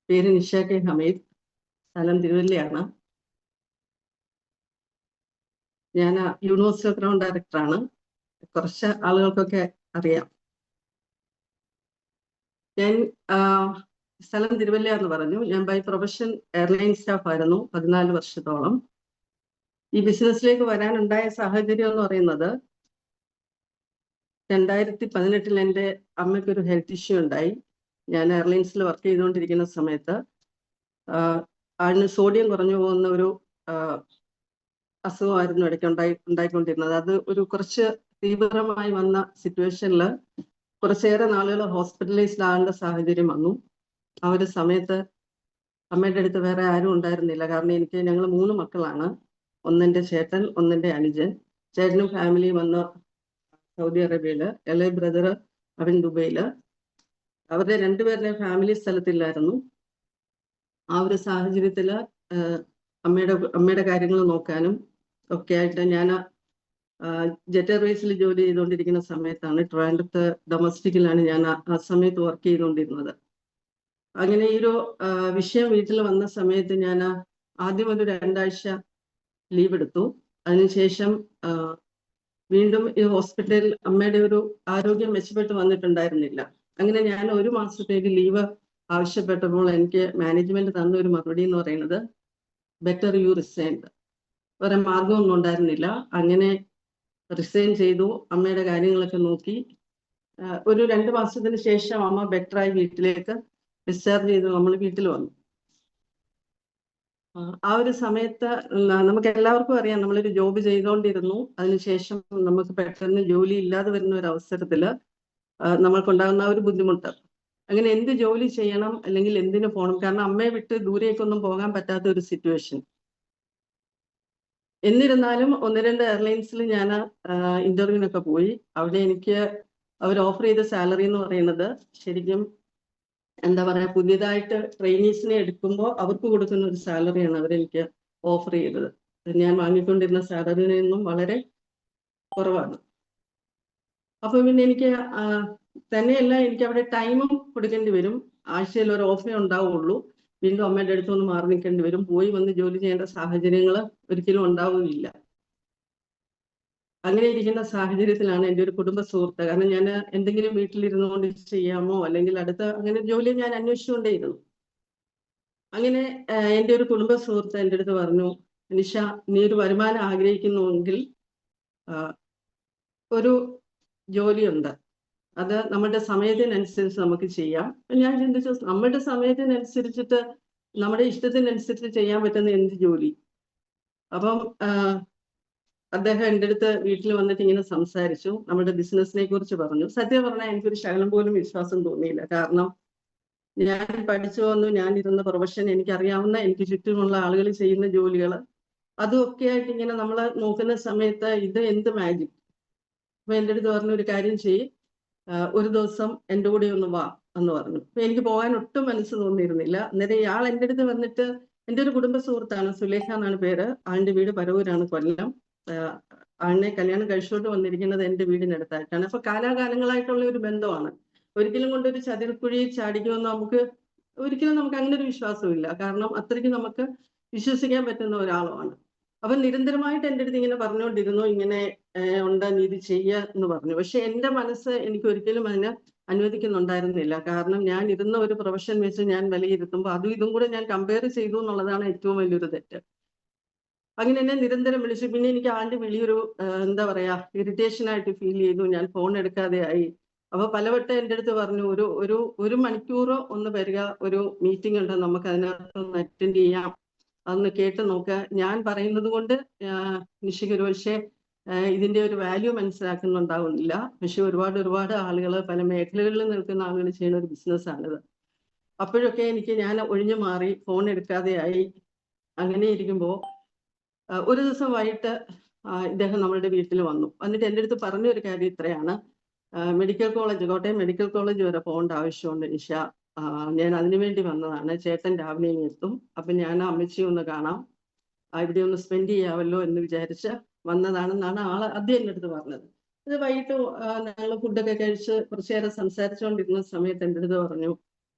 പേര് നിഷ കെ ഹമീദ്, സ്ഥലം തിരുവല്ലയാണ്. ഞാൻ യൂണിവേഴ്സിറ്റി ഓഫ് ക്രൗൺ ഡയറക്ടറാണ്. കുറച്ച് ആളുകൾക്കൊക്കെ അറിയാം. ഞാൻ സ്ഥലം തിരുവല്ല എന്ന് പറഞ്ഞു. ഞാൻ ബൈ പ്രൊഫഷൻ എയർലൈൻ സ്റ്റാഫ് ആയിരുന്നു 14 വർഷത്തോളം. ഈ ബിസിനസ്സിലേക്ക് വരാനുണ്ടായ സാഹചര്യം എന്ന് പറയുന്നത് 2018 എൻ്റെ അമ്മയ്ക്കൊരു ഹെൽത്ത് ഇഷ്യൂ ഉണ്ടായി. ഞാൻ എയർലൈൻസിൽ വർക്ക് ചെയ്തുകൊണ്ടിരിക്കുന്ന സമയത്ത് അതിന് സോഡിയം കുറഞ്ഞു പോകുന്ന ഒരു അസുഖമായിരുന്നു ഇടയ്ക്ക് ഉണ്ടായിക്കൊണ്ടിരുന്നത്. അത് ഒരു കുറച്ച് തീവ്രമായി വന്ന സിറ്റുവേഷനിൽ കുറച്ചേറെ നാളുകൾ ഹോസ്പിറ്റലൈസ്ഡ് ആകേണ്ട സാഹചര്യം വന്നു. ആ ഒരു സമയത്ത് അമ്മയുടെ അടുത്ത് വേറെ ആരും ഉണ്ടായിരുന്നില്ല. കാരണം ഞങ്ങൾ 3 മക്കളാണ്. ഒന്നെൻ്റെ ചേട്ടൻ, ഒന്നെൻ്റെ അനുജൻ. ചേട്ടനും ഫാമിലിയും വന്ന് സൗദി അറേബ്യയില്, ഇളയ ബ്രദർ അവൻ ദുബൈയില്. അവരുടെ 2 പേരുടെ ഫാമിലി സ്ഥലത്തില്ലായിരുന്നു. ആ ഒരു സാഹചര്യത്തില് അമ്മയുടെ കാര്യങ്ങൾ നോക്കാനും ഒക്കെ ആയിട്ട് ഞാൻ ജെറ്റ് എയർവേസിൽ ജോലി ചെയ്തുകൊണ്ടിരിക്കുന്ന സമയത്താണ്, ട്രിവാൻഡ്രത്ത് ഡൊമസ്റ്റിക്കിലാണ് ഞാൻ ആ സമയത്ത് വർക്ക് ചെയ്തുകൊണ്ടിരുന്നത്. അങ്ങനെ ഈ ഒരു വിഷയം വീട്ടിൽ വന്ന സമയത്ത് ഞാൻ ആദ്യം ഒരു 2 ആഴ്ച ലീവ് എടുത്തു. അതിനുശേഷം വീണ്ടും ഈ ഹോസ്പിറ്റലിൽ അമ്മയുടെ ഒരു ആരോഗ്യം മെച്ചപ്പെട്ട് വന്നിട്ടുണ്ടായിരുന്നില്ല. അങ്ങനെ ഞാൻ 1 മാസത്തേക്ക് ലീവ് ആവശ്യപ്പെട്ടപ്പോൾ എനിക്ക് മാനേജ്മെന്റ് തന്ന ഒരു മറുപടി എന്ന് പറയുന്നത് ബെറ്റർ യു റിസൈൻ. വേറെ മാർഗമൊന്നും ഉണ്ടായിരുന്നില്ല. അങ്ങനെ റിസൈൻ ചെയ്തു. അമ്മയുടെ കാര്യങ്ങളൊക്കെ നോക്കി. ഒരു 2 മാസത്തിന് ശേഷം അമ്മ ബെറ്ററായി വീട്ടിലേക്ക് ഡിസ്ചാർജ് ചെയ്തു നമ്മൾ വീട്ടിൽ വന്നു. ആ ഒരു സമയത്ത് നമുക്ക് എല്ലാവർക്കും അറിയാം, നമ്മളൊരു ജോബ് ചെയ്തുകൊണ്ടിരുന്നു. അതിനുശേഷം നമുക്ക് പെട്ടെന്ന് ജോലി ഇല്ലാതെ വരുന്ന ഒരു അവസരത്തില് നമ്മൾക്കുണ്ടാകുന്ന ഒരു ബുദ്ധിമുട്ട്. അങ്ങനെ എന്ത് ജോലി ചെയ്യണം അല്ലെങ്കിൽ എന്തിനു പോകണം, കാരണം അമ്മയെ വിട്ട് ദൂരേക്കൊന്നും പോകാൻ പറ്റാത്ത ഒരു സിറ്റുവേഷൻ. എന്നിരുന്നാലും 1-2 എയർലൈൻസിൽ ഞാൻ ഇന്റർവ്യൂവിനൊക്കെ പോയി. അവിടെ എനിക്ക് അവർ ഓഫർ ചെയ്ത സാലറി എന്ന് പറയുന്നത് ശരിക്കും എന്താ പറയാ, പുതിയതായിട്ട് ട്രെയിനീസിനെ എടുക്കുമ്പോൾ അവർക്ക് കൊടുക്കുന്ന ഒരു സാലറിയാണ് അവരെനിക്ക് ഓഫർ ചെയ്തത്. ഞാൻ വാങ്ങിക്കൊണ്ടിരുന്ന സാലറിയിൽ നിന്നും വളരെ കുറവാണ്. അപ്പൊ പിന്നെ എനിക്ക് തന്നെയല്ല, എനിക്ക് അവിടെ ടൈമും കൊടുക്കേണ്ടി വരും. ആഴ്ചയിൽ ഒരു ഓഫേ ഉണ്ടാവുള്ളൂ. വീണ്ടും അമ്മയുടെ അടുത്തൊന്ന് മാറി നിൽക്കേണ്ടി വരും. പോയി വന്ന് ജോലി ചെയ്യേണ്ട സാഹചര്യങ്ങൾ ഒരിക്കലും ഉണ്ടാവുകയില്ല. അങ്ങനെ ഇരിക്കുന്ന സാഹചര്യത്തിലാണ് എൻ്റെ ഒരു കുടുംബ സുഹൃത്ത്, കാരണം ഞാൻ എന്തെങ്കിലും വീട്ടിലിരുന്നുകൊണ്ട് ചെയ്യാമോ അല്ലെങ്കിൽ അടുത്ത അങ്ങനെ ജോലി ഞാൻ അന്വേഷിച്ചുകൊണ്ടേയിരുന്നു. അങ്ങനെ എൻ്റെ ഒരു കുടുംബ സുഹൃത്ത് എൻ്റെ അടുത്ത് പറഞ്ഞു, നിഷ, നീ ഒരു വരുമാനം ആഗ്രഹിക്കുന്നുവെങ്കിൽ ഒരു ജോലിയുണ്ട്, അത് നമ്മുടെ സമയത്തിനനുസരിച്ച് നമുക്ക് ചെയ്യാം. ഞാൻ ചിന്തിച്ചു, നമ്മുടെ സമയത്തിനനുസരിച്ചിട്ട് നമ്മുടെ ഇഷ്ടത്തിനനുസരിച്ച് ചെയ്യാൻ പറ്റുന്ന എന്ത് ജോലി? അപ്പം അദ്ദേഹം എൻ്റെ അടുത്ത് വീട്ടിൽ വന്നിട്ട് ഇങ്ങനെ സംസാരിച്ചു, നമ്മുടെ ബിസിനസ്സിനെ കുറിച്ച് പറഞ്ഞു. സത്യം പറഞ്ഞാൽ എനിക്കൊരു ശകലം പോലും വിശ്വാസം തോന്നിയില്ല. കാരണം ഞാൻ പഠിച്ചു വന്നു, ഞാൻ ഇരുന്ന പ്രൊഫഷൻ, എനിക്കറിയാവുന്ന എനിക്ക് ചുറ്റുമുള്ള ആളുകൾ ചെയ്യുന്ന ജോലികൾ, അതുമൊക്കെ ആയിട്ട് ഇങ്ങനെ നമ്മൾ നോക്കുന്ന സമയത്ത് ഇത് എന്ത് മാജിക്. അപ്പൊ എൻ്റെ അടുത്ത് പറഞ്ഞു, ഒരു കാര്യം ചെയ്യ്, ഒരു ദിവസം എൻ്റെ കൂടെ ഒന്ന് വാ എന്ന് പറഞ്ഞു. അപ്പൊ എനിക്ക് പോകാൻ ഒട്ടും മനസ്സ് തോന്നിയിരുന്നില്ല. അന്നേരം ഇയാൾ എൻ്റെ അടുത്ത് വന്നിട്ട്, എൻ്റെ ഒരു കുടുംബ സുഹൃത്താണ്, സുലേഖ എന്നാണ് പേര്. ആളുടെ വീട് പരവൂരാണ്, കൊല്ലം. ആളിനെ കല്യാണം കഴിച്ചോണ്ട് വന്നിരിക്കുന്നത് എൻ്റെ വീടിനടുത്തായിട്ടാണ്. അപ്പൊ കാലാകാലങ്ങളായിട്ടുള്ള ഒരു ബന്ധമാണ്. ഒരിക്കലും കൊണ്ടൊരു ചതിൽക്കുഴിയിൽ ചാടിക്കുമെന്ന് ഒരിക്കലും നമുക്ക് അങ്ങനെ ഒരു വിശ്വാസമില്ല. കാരണം അത്രയ്ക്ക് നമുക്ക് വിശ്വസിക്കാൻ പറ്റുന്ന ഒരാളുമാണ്. അവൻ നിരന്തരമായിട്ട് എൻ്റെ അടുത്ത് ഇങ്ങനെ പറഞ്ഞുകൊണ്ടിരുന്നു, ഇങ്ങനെ ഉണ്ട്, നീ ഇത് ചെയ്യുക എന്ന് പറഞ്ഞു. പക്ഷെ എൻ്റെ മനസ്സ് എനിക്ക് ഒരിക്കലും അതിന് അനുവദിക്കുന്നുണ്ടായിരുന്നില്ല. കാരണം ഞാൻ ഇരുന്ന ഒരു പ്രൊഫഷൻ വെച്ച് ഞാൻ വിലയിരുത്തുമ്പോൾ അതും ഇതും കൂടെ ഞാൻ കമ്പയർ ചെയ്തു എന്നുള്ളതാണ് ഏറ്റവും വലിയൊരു തെറ്റ്. അങ്ങനെ എന്നെ നിരന്തരം വിളിച്ചു. പിന്നെ എനിക്ക് ആളുടെ വിളിയൊരു എന്താ പറയാ, ഇറിറ്റേഷൻ ആയിട്ട് ഫീൽ ചെയ്തു. ഞാൻ ഫോൺ എടുക്കാതെ ആയി. അപ്പൊ പലവട്ടം എൻ്റെ അടുത്ത് പറഞ്ഞു, ഒരു മണിക്കൂറോ ഒന്ന് വരിക, ഒരു മീറ്റിംഗ് ഉണ്ട്, നമുക്ക് അതിനകത്ത് ഒന്ന് അറ്റൻഡ് ചെയ്യാം, അതൊന്ന് കേട്ട് നോക്കുക. ഞാൻ പറയുന്നത് കൊണ്ട് നിഷയ്ക്ക് ഒരു പക്ഷേ ഇതിന്റെ ഒരു വാല്യൂ മനസ്സിലാക്കുന്നുണ്ടാവുന്നില്ല. പക്ഷെ ഒരുപാട് ആളുകൾ, പല മേഖലകളിൽ നിൽക്കുന്ന ആളുകൾ ചെയ്യുന്ന ഒരു ബിസിനസ്സാണിത്. അപ്പോഴൊക്കെ ഞാൻ ഒഴിഞ്ഞു മാറി, ഫോൺ എടുക്കാതെ ആയി. അങ്ങനെ ഇരിക്കുമ്പോൾ ഒരു ദിവസം വൈകിട്ട് ഇദ്ദേഹം നമ്മളുടെ വീട്ടിൽ വന്നു. എന്നിട്ട് എൻ്റെ അടുത്ത് പറഞ്ഞ ഒരു കാര്യം ഇത്രയാണ്, medical college, Kottayam medical college വരെ പോകേണ്ട ആവശ്യമുണ്ട് നിഷ, ഞാൻ അതിനുവേണ്ടി വന്നതാണ്. ചേട്ടൻ രാവിലെ എത്തും, അപ്പൊ ഞാൻ അമ്മച്ചിയെ ഒന്ന് കാണാം, ഇവിടെ ഒന്ന് സ്പെൻഡ് ചെയ്യാമല്ലോ എന്ന് വിചാരിച്ച് വന്നതാണെന്നാണ് ആള് ആദ്യം എൻ്റെ അടുത്ത് പറഞ്ഞത്. അത് വൈകിട്ട് ഞങ്ങൾ ഫുഡൊക്കെ കഴിച്ച് കുറച്ചു നേരം സംസാരിച്ചുകൊണ്ടിരുന്ന സമയത്ത് എൻ്റെ അടുത്ത് പറഞ്ഞു,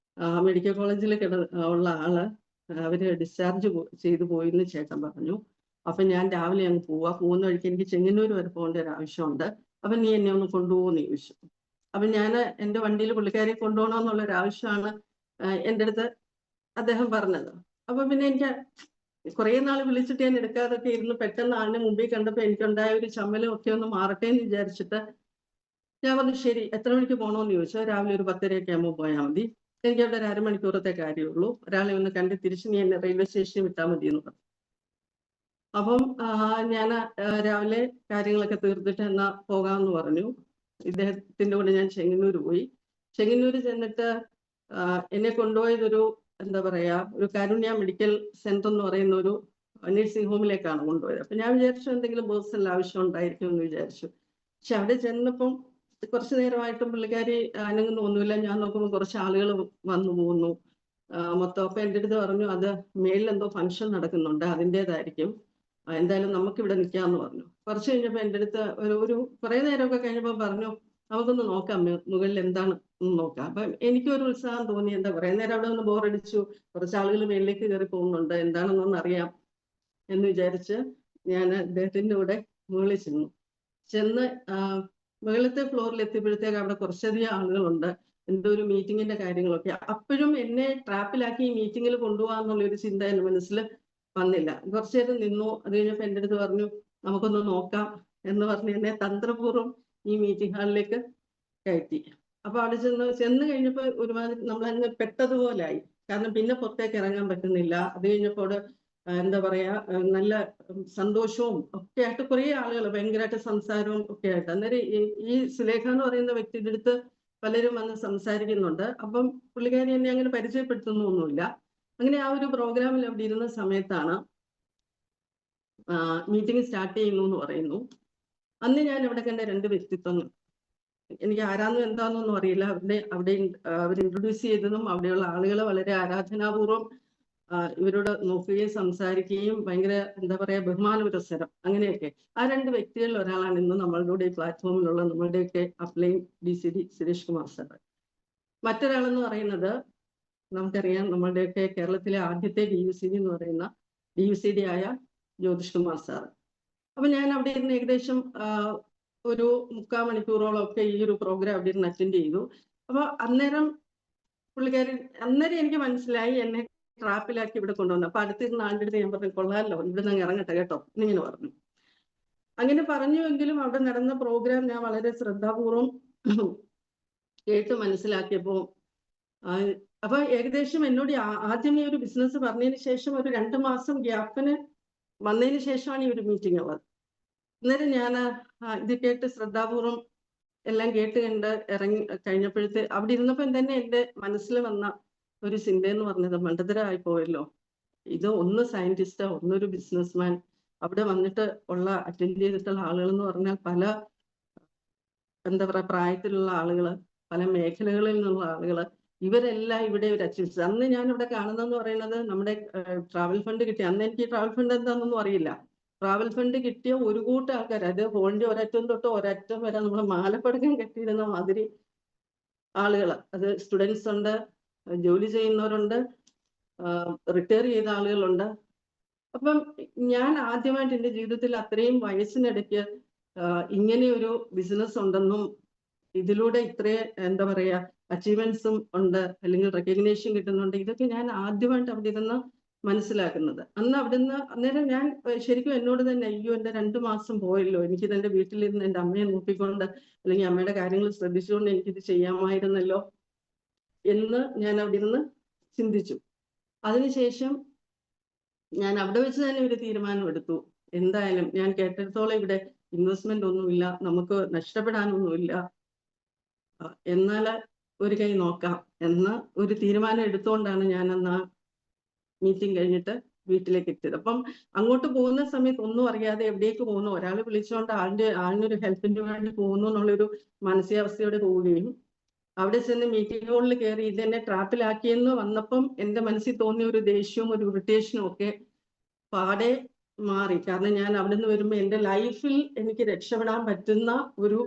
മെഡിക്കൽ കോളേജിൽ ഉള്ള ആള് അവര് ഡിസ്ചാർജ് ചെയ്തു പോയി എന്ന് ചേട്ടൻ പറഞ്ഞു. അപ്പൊ ഞാൻ രാവിലെ അങ്ങ് പോകുന്ന വഴിക്ക് എനിക്ക് ചെങ്ങന്നൂർ വരെ പോകേണ്ട ഒരു ആവശ്യമുണ്ട്. അപ്പൊ നീ എന്നെ ഒന്ന് കൊണ്ടുപോകുമെന്ന് ചോദിച്ചു. അപ്പൊ ഞാൻ എൻ്റെ വണ്ടിയിൽ പുള്ളിക്കാരെ കൊണ്ടുപോകണമെന്നുള്ള ഒരു ആവശ്യമാണ് എൻ്റെ അടുത്ത് അദ്ദേഹം പറഞ്ഞത്. അപ്പൊ പിന്നെ എനിക്ക് കുറെ നാൾ വിളിച്ചിട്ട് ഞാൻ എടുക്കാതൊക്കെ ഇരുന്ന് പെട്ടെന്ന് ആളിനെ മുമ്പിൽ കണ്ടപ്പോൾ എനിക്കുണ്ടായ ഒരു ചമ്മലും ഒക്കെ ഒന്ന് മാറട്ടെ എന്ന് വിചാരിച്ചിട്ട് ഞാൻ പറഞ്ഞു ശരി, എത്ര മണിക്ക് പോകണമെന്ന് ചോദിച്ചാൽ രാവിലെ ഒരു 10:30 ആകുമ്പോൾ പോയാൽ മതി, എനിക്ക് അവിടെ ഒരു അരമണിക്കൂറത്തെ കാര്യമുള്ളൂ, ഒരാളെ ഒന്ന് കണ്ട് തിരിച്ച് നീ എന്നെ റെയിൽവേ സ്റ്റേഷനിൽ വിട്ടാൽ മതി എന്ന് പറഞ്ഞു. അപ്പം ഞാൻ രാവിലെ കാര്യങ്ങളൊക്കെ തീർത്തിട്ട് എന്നാ പോകാമെന്ന് പറഞ്ഞു. ഇദ്ദേഹത്തിന്റെ കൂടെ ഞാൻ ചെങ്ങന്നൂർ പോയി. ചെങ്ങന്നൂർ ചെന്നിട്ട് എന്നെ കൊണ്ടുപോയതൊരു എന്താ പറയാ ഒരു കാരുണ്യ മെഡിക്കൽ സെന്റർ എന്ന് പറയുന്ന ഒരു നഴ്സിംഗ് ഹോമിലേക്കാണ് കൊണ്ടുപോയത്. അപ്പൊ ഞാൻ വിചാരിച്ചു എന്തെങ്കിലും പേഴ്സണൽ ആവശ്യം ഉണ്ടായിരിക്കും എന്ന് വിചാരിച്ചു. പക്ഷെ അവിടെ ചെന്നപ്പം കുറച്ചു നേരമായിട്ടും പുള്ളിക്കാരി അനങ്ങുന്ന ഒന്നുമില്ല. ഞാൻ നോക്കുമ്പോൾ കുറച്ച് ആളുകൾ വന്നു പോകുന്നു മൊത്തം. അപ്പൊ എൻ്റെ അടുത്ത് പറഞ്ഞു അത് മേലിൽ എന്തോ ഫംഗ്ഷൻ നടക്കുന്നുണ്ട്, അതിൻ്റെതായിരിക്കും, എന്തായാലും നമുക്കിവിടെ നിൽക്കാമെന്ന് പറഞ്ഞു. കുറച്ച് കഴിഞ്ഞപ്പോൾ എൻ്റെ അടുത്ത് ഒരു കുറേ നേരമൊക്കെ കഴിഞ്ഞപ്പോൾ പറഞ്ഞു നമുക്കൊന്ന് നോക്കാം മുകളിൽ എന്താണ് നോക്കാം. അപ്പൊ എനിക്കൊരു ഉത്സാഹം തോന്നി. എന്താ കുറേ നേരം അവിടെ ഒന്ന് ബോറടിച്ചു, കുറച്ച് ആളുകൾ മേളിലേക്ക് കയറി പോകുന്നുണ്ട്, എന്താണെന്നൊന്ന് അറിയാം എന്ന് വിചാരിച്ച് ഞാൻ അദ്ദേഹത്തിൻ്റെ കൂടെ മുകളിൽ ചെന്ന് മുകളിലത്തെ ഫ്ലോറിൽ എത്തിയപ്പോഴത്തേക്ക് അവിടെ കുറച്ചധികം ആളുകളുണ്ട്, എന്തോ ഒരു മീറ്റിങ്ങിന്റെ കാര്യങ്ങളൊക്കെ. അപ്പോഴും എന്നെ ട്രാപ്പിലാക്കി ഈ മീറ്റിങ്ങിൽ കൊണ്ടുപോകാന്നുള്ള ഒരു ചിന്ത എൻ്റെ മനസ്സിൽ വന്നില്ല. കുറച്ചു നേരം നിന്നു. അത് കഴിഞ്ഞപ്പോൾ എൻ്റെ അടുത്ത് പറഞ്ഞു നമുക്കൊന്ന് നോക്കാം എന്ന് പറഞ്ഞ് എന്നെ തന്ത്രപൂർവ്വം ഈ മീറ്റിംഗ് ഹാളിലേക്ക് കയറ്റി. അപ്പൊ അവിടെ ചെന്ന് കഴിഞ്ഞപ്പോൾ ഒരുമാതിരി നമ്മളങ്ങ് പെട്ടതുപോലായി. കാരണം പിന്നെ പുറത്തേക്ക് ഇറങ്ങാൻ പറ്റുന്നില്ല. അത് കഴിഞ്ഞപ്പോൾ അവിടെ എന്താ പറയാ നല്ല സന്തോഷവും ഒക്കെ ആയിട്ട് കുറെ ആളുകൾ ഭയങ്കരമായിട്ട് സംസാരവും ഒക്കെ ആയിട്ട്. അന്നേരം ഈ സുലേഖ എന്ന് പറയുന്ന വ്യക്തിയുടെ അടുത്ത് പലരും വന്ന് സംസാരിക്കുന്നുണ്ട്. അപ്പം പുള്ളിക്കാരി എന്നെ അങ്ങനെ പരിചയപ്പെടുത്തുന്നൊന്നുമില്ല. അങ്ങനെ ആ ഒരു പ്രോഗ്രാമിൽ അവിടെ ഇരുന്ന സമയത്താണ് മീറ്റിംഗ് സ്റ്റാർട്ട് ചെയ്യുന്നു എന്ന് പറയുന്നു. അന്ന് ഞാൻ അവിടെ കണ്ട രണ്ട് വ്യക്തിത്വങ്ങൾ, എനിക്ക് ആരാന്നും എന്താണെന്നൊന്നും അറിയില്ല. അവിടെ അവർ ഇൻട്രൊഡ്യൂസ് ചെയ്തതും അവിടെയുള്ള ആളുകൾ വളരെ ആരാധനാപൂർവ്വം ഇവരോട് നോക്കുകയും സംസാരിക്കുകയും ഭയങ്കര എന്താ പറയാ ബഹുമാന പുരസ്സരം അങ്ങനെയൊക്കെ. ആ രണ്ട് വ്യക്തികളിൽ ഒരാളാണ് ഇന്ന് നമ്മളുടെ ഈ പ്ലാറ്റ്ഫോമിലുള്ള നമ്മളുടെയൊക്കെ upline DCD Suresh Kumar sir. മറ്റൊരാളെന്ന് പറയുന്നത് നമുക്കറിയാം നമ്മളുടെയൊക്കെ കേരളത്തിലെ ആദ്യത്തെ DUCD എന്ന് പറയുന്ന DUCD ആയ ജ്യോതിഷ് കുമാർ സാർ. അപ്പൊ ഞാൻ അവിടെ ഇരുന്ന് ഏകദേശം ഒരു 3/4 മണിക്കൂറോളം ഒക്കെ ഈ ഒരു പ്രോഗ്രാം അവിടെ ഇരുന്ന് അറ്റൻഡ് ചെയ്തു. അപ്പൊ അന്നേരം എനിക്ക് മനസ്സിലായി എന്നെ ട്രാപ്പിലാക്കി ഇവിടെ കൊണ്ടുവന്നു. അപ്പൊ അടുത്തിരുന്ന ആളുടെ അടുത്ത് ഞാൻ പറഞ്ഞു കൊള്ളാമല്ലോ, ഇവിടെ നിന്ന് ഇറങ്ങട്ടെ കേട്ടോ എന്നിങ്ങനെ പറഞ്ഞു. അങ്ങനെ പറഞ്ഞുവെങ്കിലും അവിടെ നടന്ന പ്രോഗ്രാം ഞാൻ വളരെ ശ്രദ്ധാപൂർവം കേട്ട് മനസ്സിലാക്കിയപ്പോ അപ്പൊ ഏകദേശം എന്നോട് ആദ്യം ഈ ഒരു ബിസിനസ് പറഞ്ഞതിന് ശേഷം ഒരു 2 മാസം ഗ്യാപ്പിന് വന്നതിന് ശേഷമാണ് ഈ ഒരു മീറ്റിംഗ് ഉള്ളത്. അന്നേരം ഞാൻ ഇത് കേട്ട് ശ്രദ്ധാപൂർവം എല്ലാം കേട്ട് കണ്ട് ഇറങ്ങി കഴിഞ്ഞപ്പോഴത്തെ അവിടെ ഇരുന്നപ്പോൾ തന്നെ എൻ്റെ മനസ്സിൽ വന്ന ഒരു ചിന്ത എന്ന് പറഞ്ഞത് മണ്ടത്തരമായി പോയല്ലോ. ഇത് ഒന്ന് സയന്റിസ്റ്റ്, ഒന്നൊരു ബിസിനസ്മാൻ, അവിടെ വന്നിട്ട് ഉള്ള അറ്റൻഡ് ചെയ്തിട്ടുള്ള ആളുകൾ എന്ന് പറഞ്ഞാൽ പല എന്താ പറയാ പ്രായത്തിലുള്ള ആളുകൾ, പല മേഖലകളിൽ നിന്നുള്ള ആളുകൾ, ഇവരെല്ലാം ഇവിടെ ഒരു അച്ചീവ്സ്. അന്ന് ഞാൻ ഇവിടെ കാണുന്നതെന്ന് പറയുന്നത് നമ്മുടെ ട്രാവൽ ഫണ്ട് കിട്ടിയ, അന്ന് എനിക്ക് ട്രാവൽ ഫണ്ട് എന്താണെന്നൊന്നും അറിയില്ല. ട്രാവൽ ഫണ്ട് കിട്ടിയ ഒരു കൂട്ടം ആൾക്കാർ, അത് ഹോളിന്റെ ഒരറ്റം തൊട്ട് ഒരറ്റം വരെ നമ്മൾ മാലപ്പടക്കം കെട്ടിയിരുന്ന മാതിരി ആളുകൾ. അത് സ്റ്റുഡൻസ് ഉണ്ട്, ജോലി ചെയ്യുന്നവരുണ്ട്, റിട്ടയർ ചെയ്ത ആളുകളുണ്ട്. അപ്പം ഞാൻ ആദ്യമായിട്ട് എൻ്റെ ജീവിതത്തിൽ അത്രയും വയസ്സിനിടയ്ക്ക് ഇങ്ങനെ ഒരു ബിസിനസ് ഉണ്ടെന്നും ഇതിലൂടെ ഇത്രയും എന്താ പറയാ അച്ചീവ്മെന്റ്സും ഉണ്ട്, അല്ലെങ്കിൽ റെക്കഗ്നേഷൻ കിട്ടുന്നുണ്ട്, ഇതൊക്കെ ഞാൻ ആദ്യമായിട്ട് അവിടെ ഇരുന്ന് മനസ്സിലാക്കുന്നത്. അന്ന് അവിടുന്ന് അന്നേരം ഞാൻ ശരിക്കും എന്നോട് തന്നെ അയ്യോ എൻ്റെ 2 മാസം പോയല്ലോ, എനിക്കിത് എൻ്റെ വീട്ടിലിരുന്ന് എൻ്റെ അമ്മയെ നോക്കിക്കൊണ്ട് അല്ലെങ്കിൽ അമ്മയുടെ കാര്യങ്ങൾ ശ്രദ്ധിച്ചുകൊണ്ട് എനിക്കിത് ചെയ്യാമായിരുന്നല്ലോ എന്ന് ഞാൻ അവിടെ ഇരുന്ന് ചിന്തിച്ചു. അതിനുശേഷം ഞാൻ അവിടെ വെച്ച് തന്നെ ഒരു തീരുമാനം എടുത്തു. എന്തായാലും ഞാൻ കേട്ടിടത്തോളം ഇവിടെ ഇൻവെസ്റ്റ്മെന്റ് ഒന്നുമില്ല, നമുക്ക് നഷ്ടപ്പെടാനൊന്നുമില്ല, എന്നാൽ ഒരു കൈ നോക്കാം എന്ന ഒരു തീരുമാനം എടുത്തുകൊണ്ടാണ് ഞാൻ അന്ന് ആ മീറ്റിംഗ് കഴിഞ്ഞിട്ട് വീട്ടിലേക്ക് എത്തിയത്. അപ്പം അങ്ങോട്ട് പോകുന്ന സമയത്ത് ഒന്നും അറിയാതെ എവിടേക്ക് പോകുന്നു, ഒരാൾ വിളിച്ചുകൊണ്ട് ആളിനൊരു ഹെൽപ്പിന് വേണ്ടി പോകുന്നു എന്നുള്ളൊരു മാനസികാവസ്ഥയോടെ പോവുകയും അവിടെ ചെന്ന് മീറ്റിംഗ് ഹാളിൽ കയറി ഇതെന്നെ ട്രാപ്പിലാക്കിയെന്ന് വന്നപ്പം എൻ്റെ മനസ്സിൽ തോന്നിയ ഒരു ദേഷ്യവും ഒരു ഇറിറ്റേഷനും ഒക്കെ പാടെ മാറി. കാരണം ഞാൻ അവിടെ നിന്ന് വരുമ്പോൾ എൻ്റെ ലൈഫിൽ എനിക്ക് രക്ഷപ്പെടാൻ പറ്റുന്ന ഒരു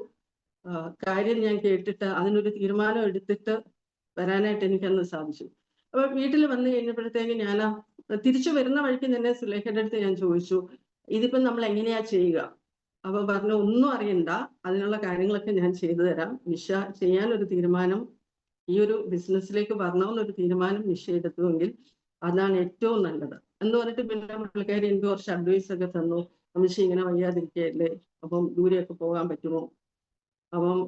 കാര്യം ഞാൻ കേട്ടിട്ട് അതിനൊരു തീരുമാനം എടുത്തിട്ട് വരാനായിട്ട് എനിക്കന്ന് സാധിച്ചു. അപ്പൊ വീട്ടിൽ വന്നു കഴിഞ്ഞപ്പോഴത്തേക്ക് ഞാൻ തിരിച്ചു വരുന്ന വഴിക്ക് തന്നെ സുലേഖയുടെ അടുത്ത് ഞാൻ ചോദിച്ചു, ഇതിപ്പം നമ്മൾ എങ്ങനെയാ ചെയ്യുക? അപ്പൊ പറഞ്ഞു, ഒന്നും അറിയണ്ട, അതിനുള്ള കാര്യങ്ങളൊക്കെ ഞാൻ ചെയ്തു തരാം. നിഷ ചെയ്യാനൊരു തീരുമാനം, ഈ ഒരു ബിസിനസ്സിലേക്ക് വരണമെന്നൊരു തീരുമാനം നിഷ എടുത്തുവെങ്കിൽ അതാണ് ഏറ്റവും നല്ലത് എന്ന് പറഞ്ഞിട്ട് പിന്നെ പുള്ളിക്കാരി എനിക്ക് കുറച്ച് അഡ്വൈസ് ഒക്കെ തന്നു. നിഷ ഇങ്ങനെ വയ്യാതിരിക്കുകയല്ലേ, അപ്പം ദൂരെയൊക്കെ പോകാൻ പറ്റുമോ? അപ്പം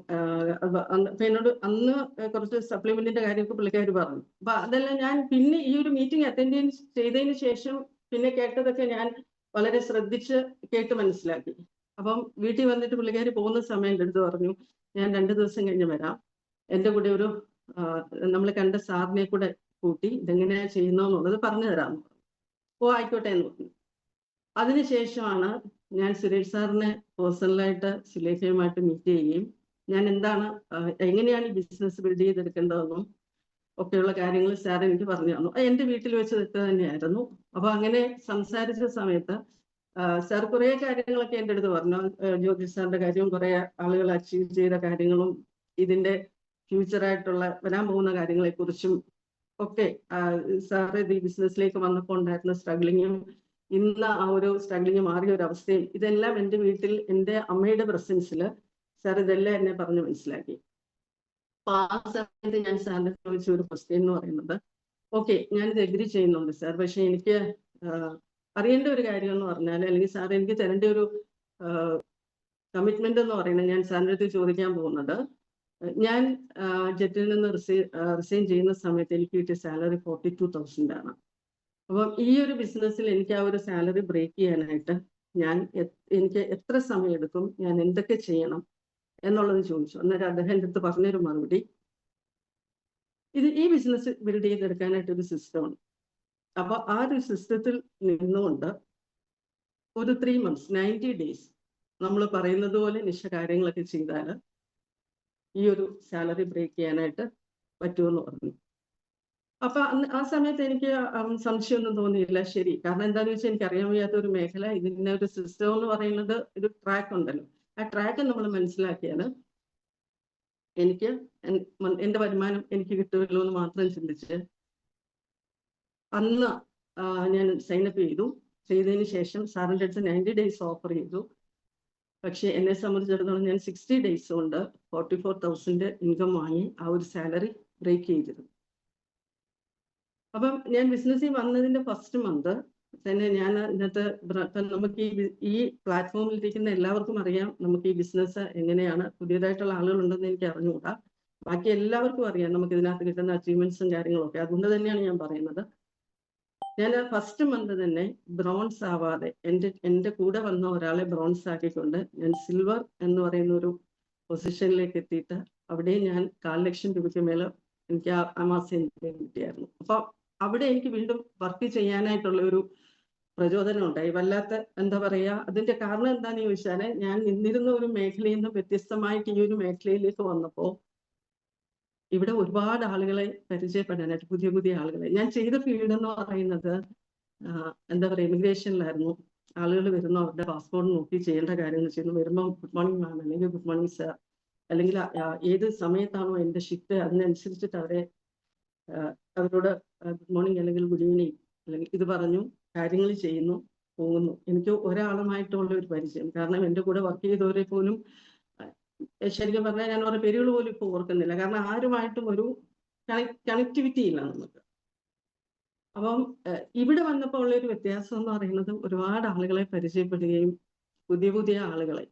എന്നോട് അന്ന് കുറച്ച് സപ്ലിമെന്റിന്റെ കാര്യമൊക്കെ പുള്ളിക്കാർ പറഞ്ഞു. അപ്പൊ അതെല്ലാം ഞാൻ പിന്നെ ഈ ഒരു മീറ്റിംഗ് അറ്റൻഡ് ചെയ്തതിന് ശേഷം പിന്നെ കേട്ടതൊക്കെ ഞാൻ വളരെ ശ്രദ്ധിച്ച് കേട്ട് മനസ്സിലാക്കി. അപ്പം വീട്ടിൽ വന്നിട്ട് പുള്ളിക്കാർ പോകുന്ന സമയം എൻ്റെ അടുത്ത് പറഞ്ഞു, ഞാൻ 2 ദിവസം കഴിഞ്ഞ് വരാം, എൻ്റെ കൂടെ ഒരു നമ്മൾ കണ്ട സാറിനെ കൂടെ കൂട്ടി ഇതെങ്ങനെയാ ചെയ്യുന്നതെന്നുള്ളത് പറഞ്ഞു തരാമെന്ന് പറഞ്ഞു. ഓ ആയിക്കോട്ടെ എന്ന് പറഞ്ഞു. അതിനുശേഷമാണ് ഞാൻ സുരേഷ് സാറിനെ പേഴ്സണലായിട്ട് സുലേഖയുമായിട്ട് മീറ്റ് ചെയ്യുകയും ഞാൻ എന്താണ് എങ്ങനെയാണ് ഈ ബിസിനസ് ബിൽഡ് ചെയ്തെടുക്കേണ്ടതെന്നും ഒക്കെയുള്ള കാര്യങ്ങൾ സാർ എനിക്ക് പറഞ്ഞു തന്നു. എൻ്റെ വീട്ടിൽ വെച്ച് തെറ്റ് തന്നെയായിരുന്നു. അപ്പൊ അങ്ങനെ സംസാരിച്ച സമയത്ത് സാർ കുറെ കാര്യങ്ങളൊക്കെ എൻ്റെ അടുത്ത് പറഞ്ഞു. ജ്യോതിഷ് സാറിന്റെ കാര്യവും കുറെ ആളുകൾ അച്ചീവ് ചെയ്ത കാര്യങ്ങളും ഇതിന്റെ ഫ്യൂച്ചറായിട്ടുള്ള വരാൻ പോകുന്ന കാര്യങ്ങളെ കുറിച്ചും ഒക്കെ സാറ് ഈ ബിസിനസ്സിലേക്ക് വന്നപ്പോൾ ഉണ്ടായിരുന്ന സ്ട്രഗ്ലിങ്ങും ഇന്ന് ആ ഒരു സ്ട്രഗ്ലിങ് മാറിയ ഒരു അവസ്ഥയും ഇതെല്ലാം എൻ്റെ വീട്ടിൽ എൻ്റെ അമ്മയുടെ പ്രസൻസിൽ സാർ ഇതെല്ലാം എന്നെ പറഞ്ഞ് മനസ്സിലാക്കി. അപ്പൊ ആ സമയത്ത് ഞാൻ സാറിന് ചോദിച്ച ഒരു ക്വസ്റ്റ്യൻ എന്ന് പറയുന്നത്, ഓക്കെ ഞാനിത് എഗ്രി ചെയ്യുന്നുണ്ട് സാർ, പക്ഷെ എനിക്ക് അറിയേണ്ട ഒരു കാര്യം എന്ന് പറഞ്ഞാൽ, അല്ലെങ്കിൽ സാർ എനിക്ക് തരേണ്ട ഒരു കമ്മിറ്റ്മെന്റ് എന്ന് പറയുന്നത്, ഞാൻ സാറിൻ്റെ അടുത്ത് ചോദിക്കാൻ പോകുന്നത്, ഞാൻ ജെറ്റിൽ നിന്ന് റിസൈൻ ചെയ്യുന്ന സമയത്ത് എനിക്ക് കിട്ടിയ സാലറി 42,000 ആണ്. അപ്പം ഈ ഒരു ബിസിനസ്സിൽ എനിക്ക് ആ ഒരു സാലറി ബ്രേക്ക് ചെയ്യാനായിട്ട് എനിക്ക് എത്ര സമയം എടുക്കും, ഞാൻ എന്തൊക്കെ ചെയ്യണം എന്നുള്ളത് ചോദിച്ചു. അന്നേരം അദ്ദേഹം എൻ്റെ അടുത്ത് പറഞ്ഞൊരു മറുപടി, ഈ ബിസിനസ് ബിൽഡ് ചെയ്തെടുക്കാനായിട്ട് ഒരു സിസ്റ്റമാണ്. അപ്പൊ ആ ഒരു സിസ്റ്റത്തിൽ നിന്നുകൊണ്ട് ഒരു 3 months 90 days നമ്മൾ പറയുന്നത് പോലെ നിശ കാര്യങ്ങളൊക്കെ ചെയ്താൽ ഈ ഒരു സാലറി ബ്രേക്ക് ചെയ്യാനായിട്ട് പറ്റുമെന്ന് പറഞ്ഞു. അപ്പൊ ആ സമയത്ത് എനിക്ക് സംശയമൊന്നും തോന്നിയില്ല. ശരി, കാരണം എന്താണെന്ന് വെച്ചാൽ എനിക്ക് അറിയാൻ വയ്യാത്ത ഒരു മേഖല, ഇതിന്റെ ഒരു സിസ്റ്റം എന്ന് പറയുന്നത് ഒരു ട്രാക്ക് ഉണ്ടല്ലോ, ആ ട്രാക്ക് നമ്മൾ മനസ്സിലാക്കിയാൽ എനിക്ക് എൻ്റെ വരുമാനം എനിക്ക് കിട്ടുമല്ലോ എന്ന് മാത്രം ചിന്തിച്ച് അന്ന് ഞാൻ സൈനപ്പ് ചെയ്തതിന് ശേഷം സാറിൻ്റെ അടുത്ത് 90 days ഓഫർ ചെയ്തു. പക്ഷെ എന്നെ സംബന്ധിച്ചിടത്തോളം ഞാൻ 60 days കൊണ്ട് 44,000 ഇൻകം വാങ്ങി ആ ഒരു സാലറി ബ്രേക്ക് ചെയ്തിരുന്നു. അപ്പം ഞാൻ ബിസിനസ്സിൽ വന്നതിന്റെ ഫസ്റ്റ് മന്ത് തന്നെ ഞാൻ ഇന്നത്തെ നമുക്ക് ഈ പ്ലാറ്റ്ഫോമിൽ ഇരിക്കുന്ന എല്ലാവർക്കും അറിയാം നമുക്ക് ഈ ബിസിനസ് എങ്ങനെയാണ്, പുതിയതായിട്ടുള്ള ആളുകളുണ്ടെന്ന് എനിക്ക് അറിഞ്ഞുകൂടാ, ബാക്കി എല്ലാവർക്കും അറിയാം നമുക്ക് ഇതിനകത്ത് കിട്ടുന്ന അച്ചീവ്മെന്റ്സും കാര്യങ്ങളൊക്കെ. അതുകൊണ്ട് തന്നെയാണ് ഞാൻ പറയുന്നത്, ഞാൻ ഫസ്റ്റ് മന്ത് തന്നെ ബ്രോൺസ് ആവാതെ എൻ്റെ കൂടെ വന്ന ഒരാളെ ബ്രോൺസ് ആക്കിക്കൊണ്ട് ഞാൻ സിൽവർ എന്ന് പറയുന്ന ഒരു പൊസിഷനിലേക്ക് എത്തിയിട്ട് അവിടെ ഞാൻ 4,00,000 രൂപയ്ക്ക് മേലെ എനിക്ക് ആ മാസം കിട്ടിയായിരുന്നു. അപ്പൊ അവിടെ എനിക്ക് വീണ്ടും വർക്ക് ചെയ്യാനായിട്ടുള്ള ഒരു പ്രചോദനം ഉണ്ടായി. വല്ലാത്ത എന്താ പറയാ, അതിന്റെ കാരണം എന്താന്ന് ചോദിച്ചാല്, ഞാൻ നിന്നിരുന്ന ഒരു മേഖലയിൽ നിന്ന് വ്യത്യസ്തമായിട്ട് ഈ ഒരു മേഖലയിലേക്ക് വന്നപ്പോ ഇവിടെ ഒരുപാട് ആളുകളെ പരിചയപ്പെടാനായിട്ട്, പുതിയ പുതിയ ആളുകളെ. ഞാൻ ചെയ്ത ഫീൽഡ് എന്ന് പറയുന്നത് എന്താ പറയുക, ഇമിഗ്രേഷനിലായിരുന്നു. ആളുകൾ വരുന്നു, അവരുടെ പാസ്പോർട്ട് നോക്കി ചെയ്യേണ്ട കാര്യങ്ങൾ ചെയ്യുന്നു. വരുമ്പോൾ ഗുഡ് മോർണിംഗ് മാം അല്ലെങ്കിൽ ഗുഡ് മോർണിംഗ് സർ, അല്ലെങ്കിൽ ഏത് സമയത്താണോ എൻ്റെ ഷിഫ്റ്റ് അതിനനുസരിച്ചിട്ട് അവരോട് ഗുഡ് മോർണിംഗ് അല്ലെങ്കിൽ ഗുഡ് ഈവനിങ് അല്ലെങ്കിൽ ഇത് പറഞ്ഞു കാര്യങ്ങൾ ചെയ്യുന്നു, പോകുന്നു. എനിക്ക് ഒരാളുമായിട്ടുള്ള ഒരു പരിചയം, കാരണം എൻ്റെ കൂടെ വർക്ക് ചെയ്തവരെ പോലും ശരിക്കും പറഞ്ഞാൽ ഞാൻ ഓരോ പേരുകൾ പോലും ഇപ്പോൾ ഓർക്കുന്നില്ല, കാരണം ആരുമായിട്ടും ഒരു കണക്ടിവിറ്റി ഇല്ല നമുക്ക്. അപ്പം ഇവിടെ വന്നപ്പോൾ ഉള്ള ഒരു വ്യത്യാസം എന്ന് പറയുന്നത് ഒരുപാട് ആളുകളെ പരിചയപ്പെടുകയും പുതിയ പുതിയ ആളുകളെ,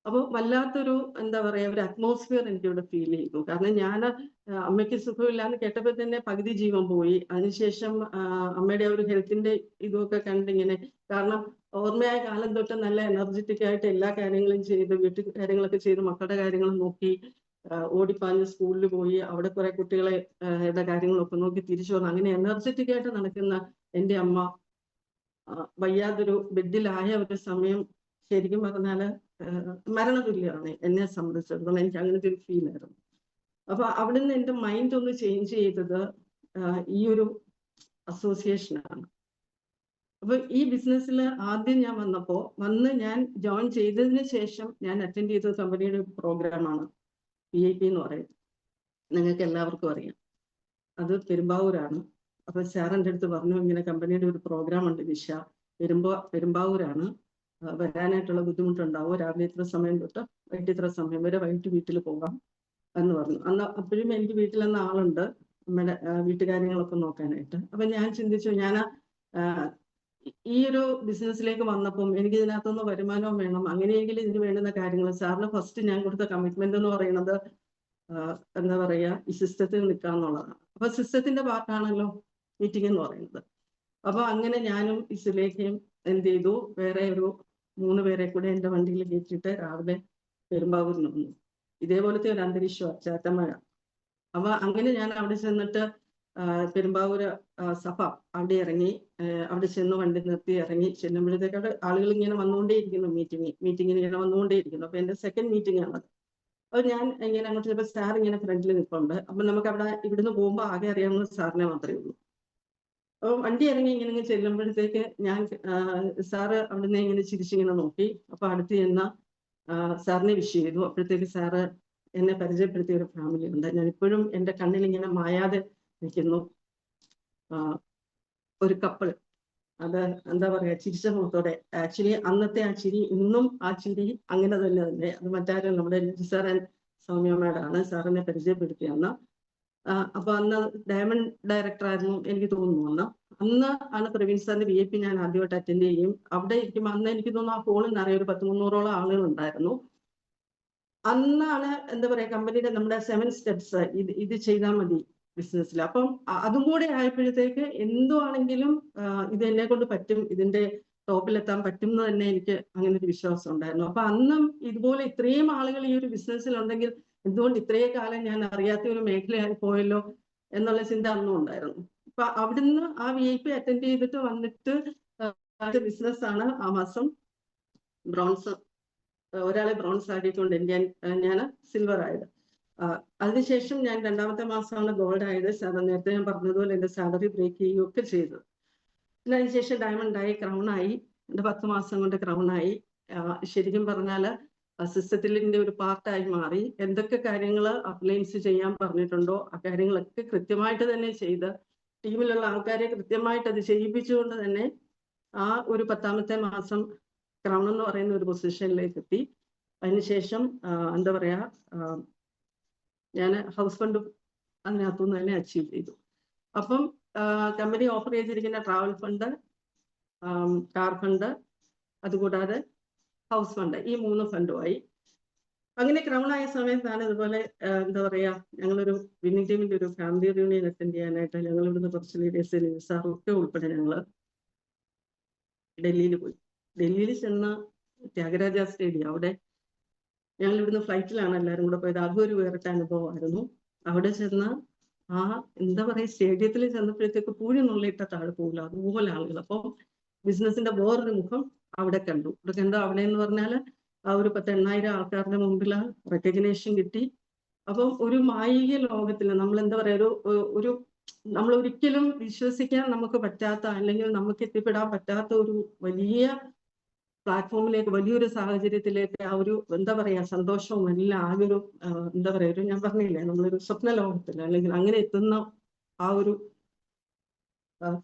അപ്പോൾ വല്ലാത്തൊരു എന്താ പറയാ ഒരു അറ്റ്മോസ്ഫിയർ എനിക്കിവിടെ ഫീൽ ചെയ്തു. കാരണം ഞാൻ അമ്മയ്ക്ക് സുഖമില്ലാന്ന് കേട്ടപ്പോൾ തന്നെ പകുതി ജീവൻ പോയി. അതിനുശേഷം അമ്മയുടെ ഒരു ഹെൽത്തിന്റെ ഇതൊക്കെ കണ്ടിങ്ങനെ, കാരണം ഓർമ്മയായ കാലം തൊട്ട് നല്ല എനർജറ്റിക് ആയിട്ട് എല്ലാ കാര്യങ്ങളും ചെയ്ത്, വീട്ടിൽ കാര്യങ്ങളൊക്കെ ചെയ്ത്, മക്കളുടെ കാര്യങ്ങളും നോക്കി, ഓടിപ്പാഞ്ഞ് സ്കൂളിൽ പോയി അവിടെ കുറെ കുട്ടികളെ കാര്യങ്ങളൊക്കെ നോക്കി തിരിച്ചു വന്നു. അങ്ങനെ എനർജറ്റിക് ആയിട്ട് നടക്കുന്ന എൻ്റെ അമ്മ വയ്യാതൊരു ബെഡിലായ ഒരു സമയം ശരിക്കും പറഞ്ഞാല് മരണതുല്യമാണ് എന്നെ സംബന്ധിച്ചിടത്തോളം. എനിക്ക് അങ്ങനത്തെ ഒരു ഫീൽ ആയിരുന്നു. അപ്പൊ അവിടുന്ന് എൻ്റെ മൈൻഡ് ഒന്ന് ചേഞ്ച് ചെയ്തത് ഈ ഒരു അസോസിയേഷനാണ്. അപ്പൊ ഈ ബിസിനസ്സിൽ ആദ്യം ഞാൻ ഞാൻ ജോയിൻ ചെയ്തതിന് ശേഷം ഞാൻ അറ്റൻഡ് ചെയ്ത കമ്പനിയുടെ ഒരു പ്രോഗ്രാമാണ് PIP എന്ന് പറയുന്നത്. നിങ്ങൾക്ക് എല്ലാവർക്കും അറിയാം. അത് പെരുമ്പാവൂരാണ്. അപ്പൊ സാർ എൻ്റെ അടുത്ത് പറഞ്ഞു, ഇങ്ങനെ കമ്പനിയുടെ ഒരു പ്രോഗ്രാം ഉണ്ട് നിഷ, പെരുമ്പാവൂരാണ്, വരാനായിട്ടുള്ള ബുദ്ധിമുട്ടുണ്ടാവും, രാവിലെ ഇത്ര സമയം തൊട്ട് വൈകിട്ട് ഇത്ര സമയം വരെ വൈകിട്ട് വീട്ടിൽ പോകാം എന്ന് പറഞ്ഞു. അപ്പോഴും എനിക്ക് വീട്ടിൽ നിന്ന് ആളുണ്ട് നമ്മുടെ വീട്ടുകാര്യങ്ങളൊക്കെ നോക്കാനായിട്ട്. അപ്പൊ ഞാൻ ചിന്തിച്ചു, ഞാൻ ഈ ഒരു ബിസിനസ്സിലേക്ക് വന്നപ്പം എനിക്ക് ഇതിനകത്തുനിന്ന് വരുമാനവും വേണം, അങ്ങനെയെങ്കിലും ഇതിന് വേണ്ടുന്ന കാര്യങ്ങൾ. സാറിന് ഫസ്റ്റ് ഞാൻ കൊടുത്ത കമ്മിറ്റ്മെന്റ് എന്ന് പറയുന്നത് എന്താ പറയാ, ഈ സിസ്റ്റത്തിൽ നിൽക്കാന്നുള്ളതാണ്. അപ്പൊ സിസ്റ്റത്തിന്റെ പാർട്ടാണല്ലോ മീറ്റിംഗ് എന്ന് പറയുന്നത്. അപ്പൊ അങ്ങനെ ഞാനും ഈ സുലേഖയും എന്ത് ചെയ്തു, വേറെ ഒരു 3 പേരെ കൂടെ എൻ്റെ വണ്ടിയിൽ കയറ്റിയിട്ട് രാവിലെ പെരുമ്പാവൂരിൽ വന്നു. ഇതേപോലത്തെ ഒരു അന്തരീക്ഷം, ചാറ്റമഴ. അപ്പൊ അങ്ങനെ ഞാൻ അവിടെ ചെന്നിട്ട് പെരുമ്പാവൂര് സഭ അവിടെ ഇറങ്ങി, അവിടെ ചെന്ന് വണ്ടി നിർത്തി ഇറങ്ങി ചെല്ലുമ്പോഴത്തേക്ക് അവിടെ ആളുകൾ ഇങ്ങനെ വന്നുകൊണ്ടേയിരിക്കുന്നു, മീറ്റിങ്ങിന് ഇങ്ങനെ വന്നുകൊണ്ടേയിരിക്കുന്നു. അപ്പൊ എൻ്റെ സെക്കൻഡ് മീറ്റിംഗ് ആണത്. അപ്പൊ ഞാൻ ഇങ്ങനെ അങ്ങോട്ട് ചിലപ്പോൾ സാർ ഇങ്ങനെ ഫ്രണ്ടിൽ നിൽപ്പുണ്ട്. അപ്പൊ നമുക്ക് അവിടെ ഇവിടുന്ന് പോകുമ്പോൾ ആകെ അറിയാവുന്ന സാറിനെ മാത്രമേ ഉള്ളൂ. അപ്പൊ വണ്ടി ഇറങ്ങി ഇങ്ങനെ ചെല്ലുമ്പോഴത്തേക്ക് ഞാൻ സാറ് അവിടുന്ന് ഇങ്ങനെ ചിരിച്ചിങ്ങനെ നോക്കി. അപ്പൊ അടുത്ത് ചെന്ന സാറിനെ വിഷ് ചെയ്തു. അപ്പോഴത്തേക്ക് സാറ് എന്നെ പരിചയപ്പെടുത്തിയ ഒരു ഫാമിലി ഉണ്ട്. ഞാൻ ഇപ്പോഴും എൻ്റെ കണ്ണിൽ ഇങ്ങനെ മായാതെ നിൽക്കുന്നു. ഒരു കപ്പിൾ, അത് എന്താ പറയാ, ചിരിച്ച മുഖത്തോടെ. ആക്ച്വലി അന്നത്തെ ആ ചിരി ഇന്നും ആ ചിരി അങ്ങനെ തന്നെ. അത് മറ്റാരും നമ്മുടെ സാർ ആൻഡ് സൗമ്യമ്മയോടാണ് സാറിനെ പരിചയപ്പെടുത്തിയെന്ന്. അപ്പൊ അന്ന് ഡയമണ്ട് ഡയറക്ടർ ആയിരുന്നു എനിക്ക് തോന്നുന്നു. അന്ന് ആണ് പ്രവീൺ സാറിന്റെ VIP ഞാൻ ആദ്യമായിട്ട് അറ്റൻഡ് ചെയ്യും. അവിടെ ഇരിക്കുമ്പോൾ അന്ന് എനിക്ക് തോന്നുന്നു ആ ഹോളിൽ നിറയെ ഒരു 200-300ഓളം ആളുകൾ ഉണ്ടായിരുന്നു. അന്നാണ് എന്താ പറയാ, കമ്പനിയുടെ നമ്മുടെ 7 സ്റ്റെപ്സ് ഇത് ചെയ്താൽ മതി ബിസിനസ്സിൽ. അപ്പം അതും കൂടെ ആയപ്പോഴത്തേക്ക് എന്തുവാണെങ്കിലും ഇത് എന്നെ കൊണ്ട് പറ്റും, ഇതിന്റെ ടോപ്പിലെത്താൻ പറ്റും എന്ന് തന്നെ എനിക്ക് അങ്ങനെ ഒരു വിശ്വാസം ഉണ്ടായിരുന്നു. അപ്പൊ അന്നും ഇതുപോലെ ഇത്രയും ആളുകൾ ഈ ഒരു ബിസിനസ്സിൽ ഉണ്ടെങ്കിൽ എന്തുകൊണ്ട് ഇത്രയും കാലം ഞാൻ അറിയാത്ത ഒരു മേഖലയായി പോയല്ലോ എന്നുള്ള ചിന്ത അന്നും ഉണ്ടായിരുന്നു. അപ്പൊ അവിടുന്ന് ആ VIP അറ്റൻഡ് ചെയ്തിട്ട് വന്നിട്ട് ബിസിനസ്സാണ് ആ മാസം ബ്രോൺസ്, ഒരാളെ ബ്രോൺസ് ആക്കിക്കൊണ്ട് ഞാൻ സിൽവർ ആയത്. അതിനുശേഷം ഞാൻ 2ാമത്തെ മാസമാണ് ഗോൾഡ് ആയത്. നേരത്തെ ഞാൻ പറഞ്ഞതുപോലെ എൻ്റെ സാലറി ബ്രേക്ക് ചെയ്യുകയൊക്കെ ചെയ്തു. പിന്നെ അതിനുശേഷം ഡയമണ്ട് ആയി, ക്രൗൺ ആയി. എൻ്റെ 10 മാസം കൊണ്ട് ക്രൗൺ ആയി. ശരിക്കും പറഞ്ഞാൽ സിസ്റ്റത്തിൻ്റെ ഒരു പാർട്ടായി മാറി. എന്തൊക്കെ കാര്യങ്ങൾ അപ്ലൈൻസ് ചെയ്യാൻ പറഞ്ഞിട്ടുണ്ടോ ആ കാര്യങ്ങളൊക്കെ കൃത്യമായിട്ട് തന്നെ ചെയ്ത് ടീമിലുള്ള ആൾക്കാരെ കൃത്യമായിട്ട് അത് ചെയ്യിപ്പിച്ചുകൊണ്ട് തന്നെ ആ ഒരു 10ാമത്തെ മാസം ക്രൗൺ എന്ന് പറയുന്ന ഒരു പൊസിഷനിലേക്ക് എത്തി. അതിനുശേഷം എന്താ പറയാ, ഞാൻ ഹൗസ് ഫണ്ട് അതിനകത്തുനിന്ന് തന്നെ അച്ചീവ് ചെയ്തു. അപ്പം കമ്പനി ഓഫർ ചെയ്തിരിക്കുന്ന ട്രാവൽ ഫണ്ട്, കാർ ഫണ്ട്, അതുകൂടാതെ ഹൗസ് ഫണ്ട്, ഈ 3 ഫണ്ടുമായി. അങ്ങനെ ക്രൗൺ ആയ സമയത്താണ് ഇതുപോലെ എന്താ പറയാ, ഞങ്ങളൊരു വിന്നിംഗ് ടീമിന്റെ ഒരു ഫാമിലി റിയൂണിയൻ അറ്റൻഡ് ചെയ്യാനായിട്ട് ഞങ്ങൾ ഇവിടുന്ന് കുറച്ച് ലീഡേഴ്സ്, സാറൊക്കെ ഉൾപ്പെടെ ഞങ്ങള് ഡൽഹിയിൽ പോയി. ഡൽഹിയിൽ ചെന്ന ത്യാഗരാജ സ്റ്റേഡിയം, അവിടെ ഞങ്ങൾ ഇവിടുന്ന് ഫ്ലൈറ്റിലാണ് എല്ലാവരും കൂടെ പോയത്. അതും ഒരു വേറിട്ട അനുഭവമായിരുന്നു. അവിടെ ചെന്ന് എന്താ പറയാ, സ്റ്റേഡിയത്തിൽ ചെന്നപ്പോഴത്തേക്ക് പൂഴി നുള്ളിയിട്ട താഴെ പോകില്ല, അതുപോലെ ആളുകൾ. അപ്പോൾ ബിസിനസിന്റെ വേറൊരു മുഖം അവിടെ കണ്ടു. അവിടെ എന്ന് പറഞ്ഞാൽ ആ ഒരു 10,000 ആൾക്കാരുടെ മുമ്പിൽ റെക്കഗ്നേഷൻ കിട്ടി. അപ്പം ഒരു മായിക ലോകത്തിൽ നമ്മൾ എന്താ പറയാ, ഒരു നമ്മൾ ഒരിക്കലും വിശ്വസിക്കാൻ നമുക്ക് പറ്റാത്ത, അല്ലെങ്കിൽ നമുക്ക് എത്തിപ്പെടാൻ പറ്റാത്ത ഒരു വലിയ പ്ലാറ്റ്ഫോമിലേക്ക്, വലിയൊരു സാഹചര്യത്തിലേക്ക് ആ ഒരു എന്താ പറയാ സന്തോഷവും എല്ലാം ആകൊരു എന്താ പറയാ, ഒരു ഞാൻ പറഞ്ഞില്ലേ, നമ്മളൊരു സ്വപ്ന ലോകത്തിൽ അല്ലെങ്കിൽ അങ്ങനെ എത്തുന്ന ആ ഒരു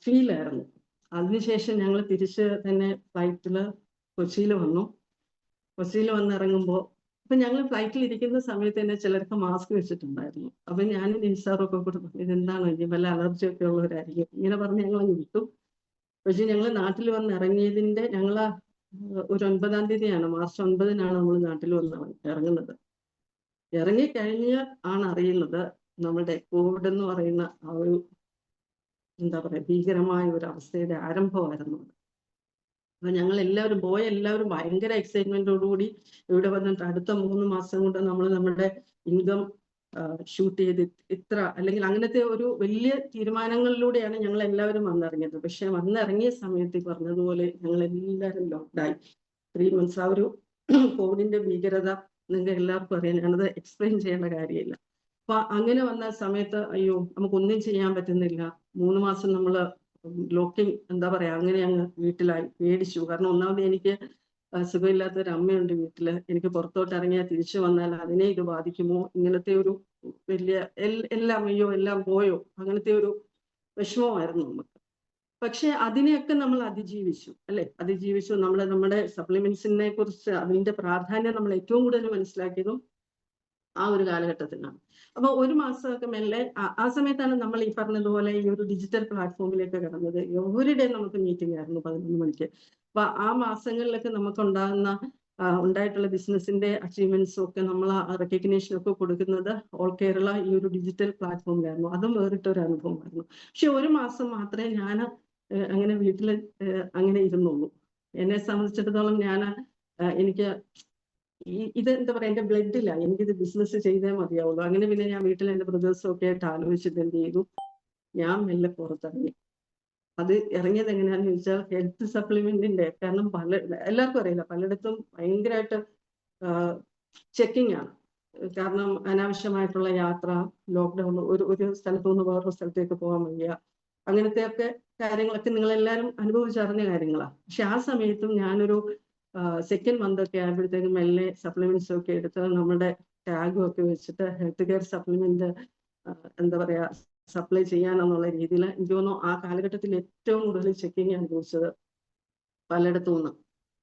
ഫീലായിരുന്നു. അതിനുശേഷം ഞങ്ങൾ തിരിച്ച് തന്നെ ഫ്ലൈറ്റില് കൊച്ചിയിൽ വന്നു. കൊച്ചിയിൽ വന്നിറങ്ങുമ്പോൾ അപ്പൊ ഞങ്ങൾ ഫ്ലൈറ്റിൽ ഇരിക്കുന്ന സമയത്ത് തന്നെ ചിലർക്ക് മാസ്ക് വെച്ചിട്ടുണ്ടായിരുന്നു. അപ്പൊ ഞാനും നിസാറൊക്കെ കൂടെ ഇതെന്താണ്, ഇനി വല്ല അലർജി ഒക്കെ ഉള്ളവരായിരിക്കും ഇങ്ങനെ പറഞ്ഞ് ഞങ്ങൾ അങ്ങ് വിട്ടു. പക്ഷെ ഞങ്ങൾ നാട്ടിൽ വന്ന് ഇറങ്ങിയതിന്റെ ഒരു 9-ാം തീയതിയാണ്, മാർച്ച് 9-നാണ് നമ്മൾ നാട്ടിൽ വന്ന് ഇറങ്ങുന്നത്. ഇറങ്ങിക്കഴിഞ്ഞ് ആണ് അറിയുന്നത് നമ്മുടെ കോവിഡ് എന്ന് പറയുന്ന ആ ഒരു എന്താ പറയാ ഭീകരമായ ഒരു അവസ്ഥയുടെ ആരംഭമായിരുന്നു. അപ്പൊ ഞങ്ങൾ എല്ലാവരും ഭയങ്കര എക്സൈറ്റ്മെന്റോടുകൂടി ഇവിടെ വന്നിട്ട് അടുത്ത 3 മാസം കൊണ്ട് നമ്മൾ നമ്മുടെ ഇൻകം ഷൂട്ട് ചെയ്ത് ഇത്ര, അല്ലെങ്കിൽ അങ്ങനത്തെ ഒരു വലിയ തീരുമാനങ്ങളിലൂടെയാണ് ഞങ്ങൾ എല്ലാവരും വന്നിറങ്ങിയത്. പക്ഷെ വന്നിറങ്ങിയ സമയത്ത് പറഞ്ഞതുപോലെ ഞങ്ങൾ എല്ലാവരും ലോക്ക്ഡായി 3 months. ആ ഒരു കോവിഡിന്റെ ഭീകരത നിങ്ങൾക്ക് എല്ലാവർക്കും അറിയാം, ഞാനത് എക്സ്പ്ലെയിൻ ചെയ്യേണ്ട കാര്യമില്ല. അപ്പൊ അങ്ങനെ വന്ന സമയത്ത് അയ്യോ നമുക്കൊന്നും ചെയ്യാൻ പറ്റുന്നില്ല. 3 മാസം നമ്മൾ ലോക്കിങ് എന്താ പറയാ, അങ്ങനെ അങ്ങ് വീട്ടിലായി പേടിച്ചു. കാരണം ഒന്നാമത് എനിക്ക് സുഖമില്ലാത്ത ഒരു അമ്മയുണ്ട് വീട്ടില്. എനിക്ക് പുറത്തോട്ട് ഇറങ്ങിയാൽ തിരിച്ചു വന്നാൽ അതിനെ ഇത് ബാധിക്കുമോ, ഇങ്ങനത്തെ ഒരു വലിയ എല്ലാം അയ്യോ എല്ലാം പോയോ അങ്ങനത്തെ ഒരു വിഷമമായിരുന്നു നമുക്ക്. പക്ഷെ അതിനെയൊക്കെ നമ്മൾ അതിജീവിച്ചു അല്ലെ, അതിജീവിച്ചു. നമ്മുടെ സപ്ലിമെന്റ്സിനെ കുറിച്ച് അതിന്റെ പ്രാധാന്യം നമ്മൾ ഏറ്റവും കൂടുതൽ മനസ്സിലാക്കിയതും ആ ഒരു കാലഘട്ടത്തിലാണ്. അപ്പൊ ഒരു മാസമൊക്കെ മെല്ലെ ആ സമയത്താണ് നമ്മൾ ഈ പറഞ്ഞതുപോലെ ഈ ഒരു ഡിജിറ്റൽ പ്ലാറ്റ്ഫോമിലേക്ക് കടന്നത്. എവരിഡേ നമുക്ക് മീറ്റിംഗ് ആയിരുന്നു 11 മണിക്ക്. അപ്പൊ ആ മാസങ്ങളിലൊക്കെ നമുക്ക് ഉണ്ടായിട്ടുള്ള ബിസിനസിന്റെ അച്ചീവ്മെന്റ്സും ഒക്കെ നമ്മൾ റെക്കഗ്നേഷൻ ഒക്കെ കൊടുക്കുന്നത് ഓൾ കേരള ഈ ഒരു ഡിജിറ്റൽ പ്ലാറ്റ്ഫോമിലായിരുന്നു. അതും വേറിട്ടൊരു അനുഭവമായിരുന്നു. പക്ഷെ ഒരു മാസം മാത്രമേ ഞാൻ അങ്ങനെ വീട്ടിൽ അങ്ങനെ ഇരുന്നുള്ളൂ. എന്നെ സംബന്ധിച്ചിടത്തോളം എനിക്ക് ഇത് എന്താ പറയാ, എന്റെ ബ്ലഡില്ല, എനിക്കിത് ബിസിനസ് ചെയ്തേ മതിയാവുള്ളൂ. അങ്ങനെ പിന്നെ ഞാൻ വീട്ടിൽ എന്റെ ബ്രദേഴ്സും ഒക്കെ ആയിട്ട് ആലോചിച്ചിട്ട് എന്ത് ചെയ്തു, ഞാൻ മെല്ലെ പുറത്തിറങ്ങി. അത് ഇറങ്ങിയത് എങ്ങനെയാണെന്ന് ചോദിച്ചാൽ ഹെൽത്ത് സപ്ലിമെന്റിന്റെ, കാരണം എല്ലാവർക്കും അറിയില്ല, പലയിടത്തും ഭയങ്കരമായിട്ട് ചെക്കിംഗ് ആണ്. കാരണം അനാവശ്യമായിട്ടുള്ള യാത്ര, ലോക്ക്ഡൌൺ, ഒരു സ്ഥലത്തു നിന്ന് വേറൊരു സ്ഥലത്തേക്ക് പോകാൻ വയ്യ, അങ്ങനത്തെയൊക്കെ കാര്യങ്ങളൊക്കെ നിങ്ങളെല്ലാവരും അനുഭവിച്ചറിഞ്ഞ കാര്യങ്ങളാണ്. പക്ഷെ ആ സമയത്തും ഞാനൊരു സെക്കൻഡ് മന്ത് ഒക്കെ ആയപ്പോഴത്തേക്കും മെല്ലെ സപ്ലിമെന്റ്സ് ഒക്കെ എടുത്ത് നമ്മുടെ ടാഗും ഒക്കെ വെച്ചിട്ട് ഹെൽത്ത് കെയർ സപ്ലിമെന്റ് എന്താ പറയാ സപ്ലൈ ചെയ്യാനെന്നുള്ള രീതിയിൽ എനിക്ക് തോന്നുന്നു ആ കാലഘട്ടത്തിൽ ഏറ്റവും കൂടുതൽ ചെക്കിങ് അനുഭവിച്ചത് പലയിടത്തു നിന്ന്.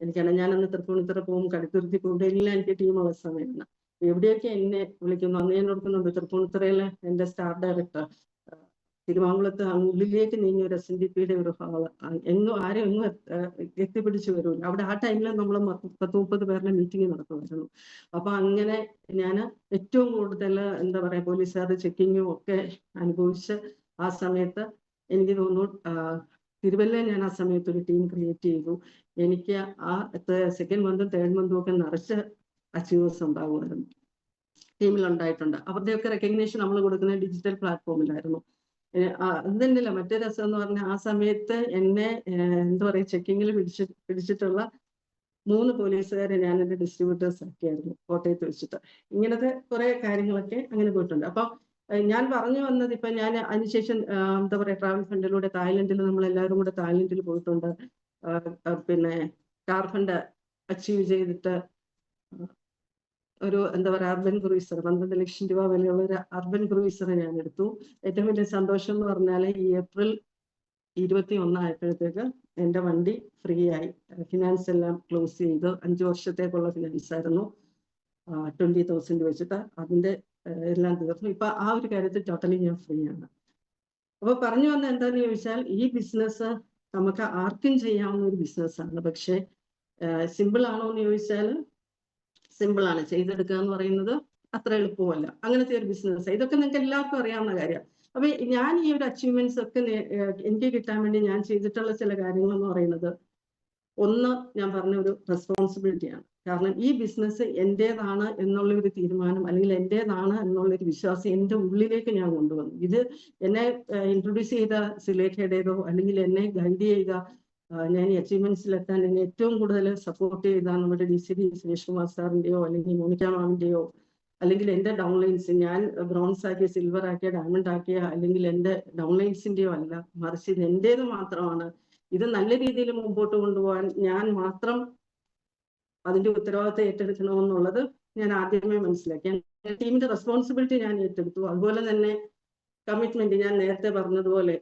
എനിക്കാണ്, ഞാനന്ന് തൃപ്പൂണിത്തുറ പോകും, കടുത്തുരുത്തി പോകും, എല്ലാം എനിക്ക് ടീമുള്ള സമയമാണ്. എവിടെയൊക്കെ എന്നെ വിളിക്കുന്നു, അന്ന് ഞാൻ ഓർക്കുന്നുണ്ട് തൃപ്പൂണിത്തുറയിലെ എൻ്റെ സ്റ്റാഫ് ഡയറക്ടർ തിരുവാങ്കുളത്ത് ഉള്ളിലേക്ക് നീങ്ങിയ ഒരു SNDP-യുടെ ഒരു ഹാള്, ആരും എങ്ങും എത്തിപ്പിടിച്ചു വരില്ല. അവിടെ ആ ടൈമിൽ നമ്മൾ 30 പേരുടെ മീറ്റിംഗ് നടത്തുമായിരുന്നു. അപ്പൊ അങ്ങനെ ഞാൻ ഏറ്റവും കൂടുതൽ എന്താ പറയാ പോലീസുകാരുടെ ചെക്കിങ്ങും ഒക്കെ അനുഭവിച്ച് ആ സമയത്ത് എനിക്ക് തോന്നുന്നു തിരുവല്ലയിൽ ഞാൻ ആ സമയത്ത് ഒരു ടീം ക്രിയേറ്റ് ചെയ്തു. എനിക്ക് ആ സെക്കൻഡ് മന്തും തേർഡ് മന്തും ഒക്കെ നിറച്ച് അച്ചീവേഴ്സ് ഉണ്ടാകുമായിരുന്നു, ടീമിലുണ്ടായിട്ടുണ്ട്. അവരുടെയൊക്കെ റെക്കഗ്നേഷൻ നമ്മൾ കൊടുക്കുന്ന ഡിജിറ്റൽ പ്ലാറ്റ്ഫോമിലായിരുന്നു. അതന്നെയല്ല മറ്റൊരു രസം എന്ന് പറഞ്ഞാൽ ആ സമയത്ത് എന്നെ എന്താ പറയുക ചെക്കിങ്ങിൽ പിടിച്ചിട്ടുള്ള 3 പോലീസുകാരെ ഞാൻ എൻ്റെ ഡിസ്ട്രിബ്യൂട്ടേഴ്സ് ആക്കിയായിരുന്നു കോട്ടയത്ത് വെച്ചിട്ട്. ഇങ്ങനത്തെ കുറെ കാര്യങ്ങളൊക്കെ അങ്ങനെ പോയിട്ടുണ്ട്. അപ്പൊ ഞാൻ പറഞ്ഞു വന്നത്, ഇപ്പൊ ഞാൻ അതിനുശേഷം എന്താ പറയാ ട്രാവൽ ഫണ്ടിലൂടെ തായ്ലൻഡിൽ നമ്മൾ എല്ലാവരും കൂടെ തായ്ലൻഡിൽ പോയിട്ടുണ്ട്. പിന്നെ കാർ ഫണ്ട് അച്ചീവ് ചെയ്തിട്ട് ഒരു എന്താ പറയുക അർബൻ ക്രൂയിസർ 12 ലക്ഷം രൂപ വിലയുള്ള ഒരു അർബൻ ക്രൂയിസർ ഞാൻ എടുത്തു. ഏറ്റവും വലിയ സന്തോഷം എന്ന് പറഞ്ഞാൽ ഈ ഏപ്രിൽ 21 ആയപ്പോഴത്തേക്ക് എൻ്റെ വണ്ടി ഫ്രീ ആയി. ഫിനാൻസ് എല്ലാം ക്ലോസ് ചെയ്ത് 5 വർഷത്തേക്കുള്ള ഫിനാൻസ് ആയിരുന്നു, 20,000 വെച്ചിട്ട് അതിന്റെ എല്ലാം തീർന്നു. ഇപ്പൊ ആ ഒരു കാര്യത്തിൽ ടോട്ടലി ഞാൻ ഫ്രീ ആണ്. അപ്പൊ പറഞ്ഞു വന്ന എന്താന്ന് ചോദിച്ചാൽ ഈ ബിസിനസ് നമുക്ക് ആർക്കും ചെയ്യാവുന്ന ഒരു ബിസിനസ്സാണ്. പക്ഷെ സിമ്പിൾ ആണോ എന്ന് ചോദിച്ചാൽ സിമ്പിൾ ആണ്, ചെയ്തെടുക്കുക എന്ന് പറയുന്നത് അത്ര എളുപ്പമല്ല. അങ്ങനത്തെ ഒരു ബിസിനസ്, ഇതൊക്കെ നിങ്ങൾക്ക് എല്ലാവർക്കും അറിയാവുന്ന കാര്യം. അപ്പൊ ഞാൻ ഈ ഒരു അച്ചീവ്മെന്റ്സ് ഒക്കെ എനിക്ക് കിട്ടാൻ വേണ്ടി ഞാൻ ചെയ്തിട്ടുള്ള ചില കാര്യങ്ങൾ എന്ന് പറയുന്നത്, ഒന്ന് ഞാൻ പറഞ്ഞ ഒരു റെസ്പോൺസിബിലിറ്റിയാണ്. കാരണം ഈ ബിസിനസ് എന്റേതാണ് എന്നുള്ള ഒരു തീരുമാനം, അല്ലെങ്കിൽ എന്റേതാണ് എന്നുള്ളൊരു വിശ്വാസം എൻ്റെ ഉള്ളിലേക്ക് ഞാൻ കൊണ്ടുവന്നു. ഇത് എന്നെ ഇൻട്രൊഡ്യൂസ് ചെയ്ത സുലേഖയുടേതോ അല്ലെങ്കിൽ എന്നെ ഗൈഡ് ചെയ്ത ഞാൻ ഈ അച്ചീവ്മെന്റ്സിലെത്താൻ എന്നെ ഏറ്റവും കൂടുതൽ സപ്പോർട്ട് ചെയ്ത നമ്മുടെ DCD സുരേഷ് കുമാർ സാറിന്റെയോ അല്ലെങ്കിൽ മോണിക്ക മാമിന്റെയോ അല്ലെങ്കിൽ എൻ്റെ ഡൗൺലൈൻസ്, ഞാൻ ബ്രോൺസ് ആക്കിയ, സിൽവർ ആക്കിയ, ഡയമണ്ട് ആക്കിയ അല്ലെങ്കിൽ എൻ്റെ ഡൗൺലൈൻസിന്റെയോ അല്ല, മറിച്ച് ഇത് എൻ്റേത് മാത്രമാണ്. ഇത് നല്ല രീതിയിൽ മുമ്പോട്ട് കൊണ്ടുപോകാൻ ഞാൻ മാത്രം അതിന്റെ ഉത്തരവാദിത്തം ഏറ്റെടുക്കണമെന്നുള്ളത് ഞാൻ ആദ്യമേ മനസ്സിലാക്കി. ടീമിന്റെ റെസ്പോൺസിബിലിറ്റി ഞാൻ ഏറ്റെടുത്തു. അതുപോലെ തന്നെ കമ്മിറ്റ്മെന്റ്, ഞാൻ നേരത്തെ പറഞ്ഞതുപോലെ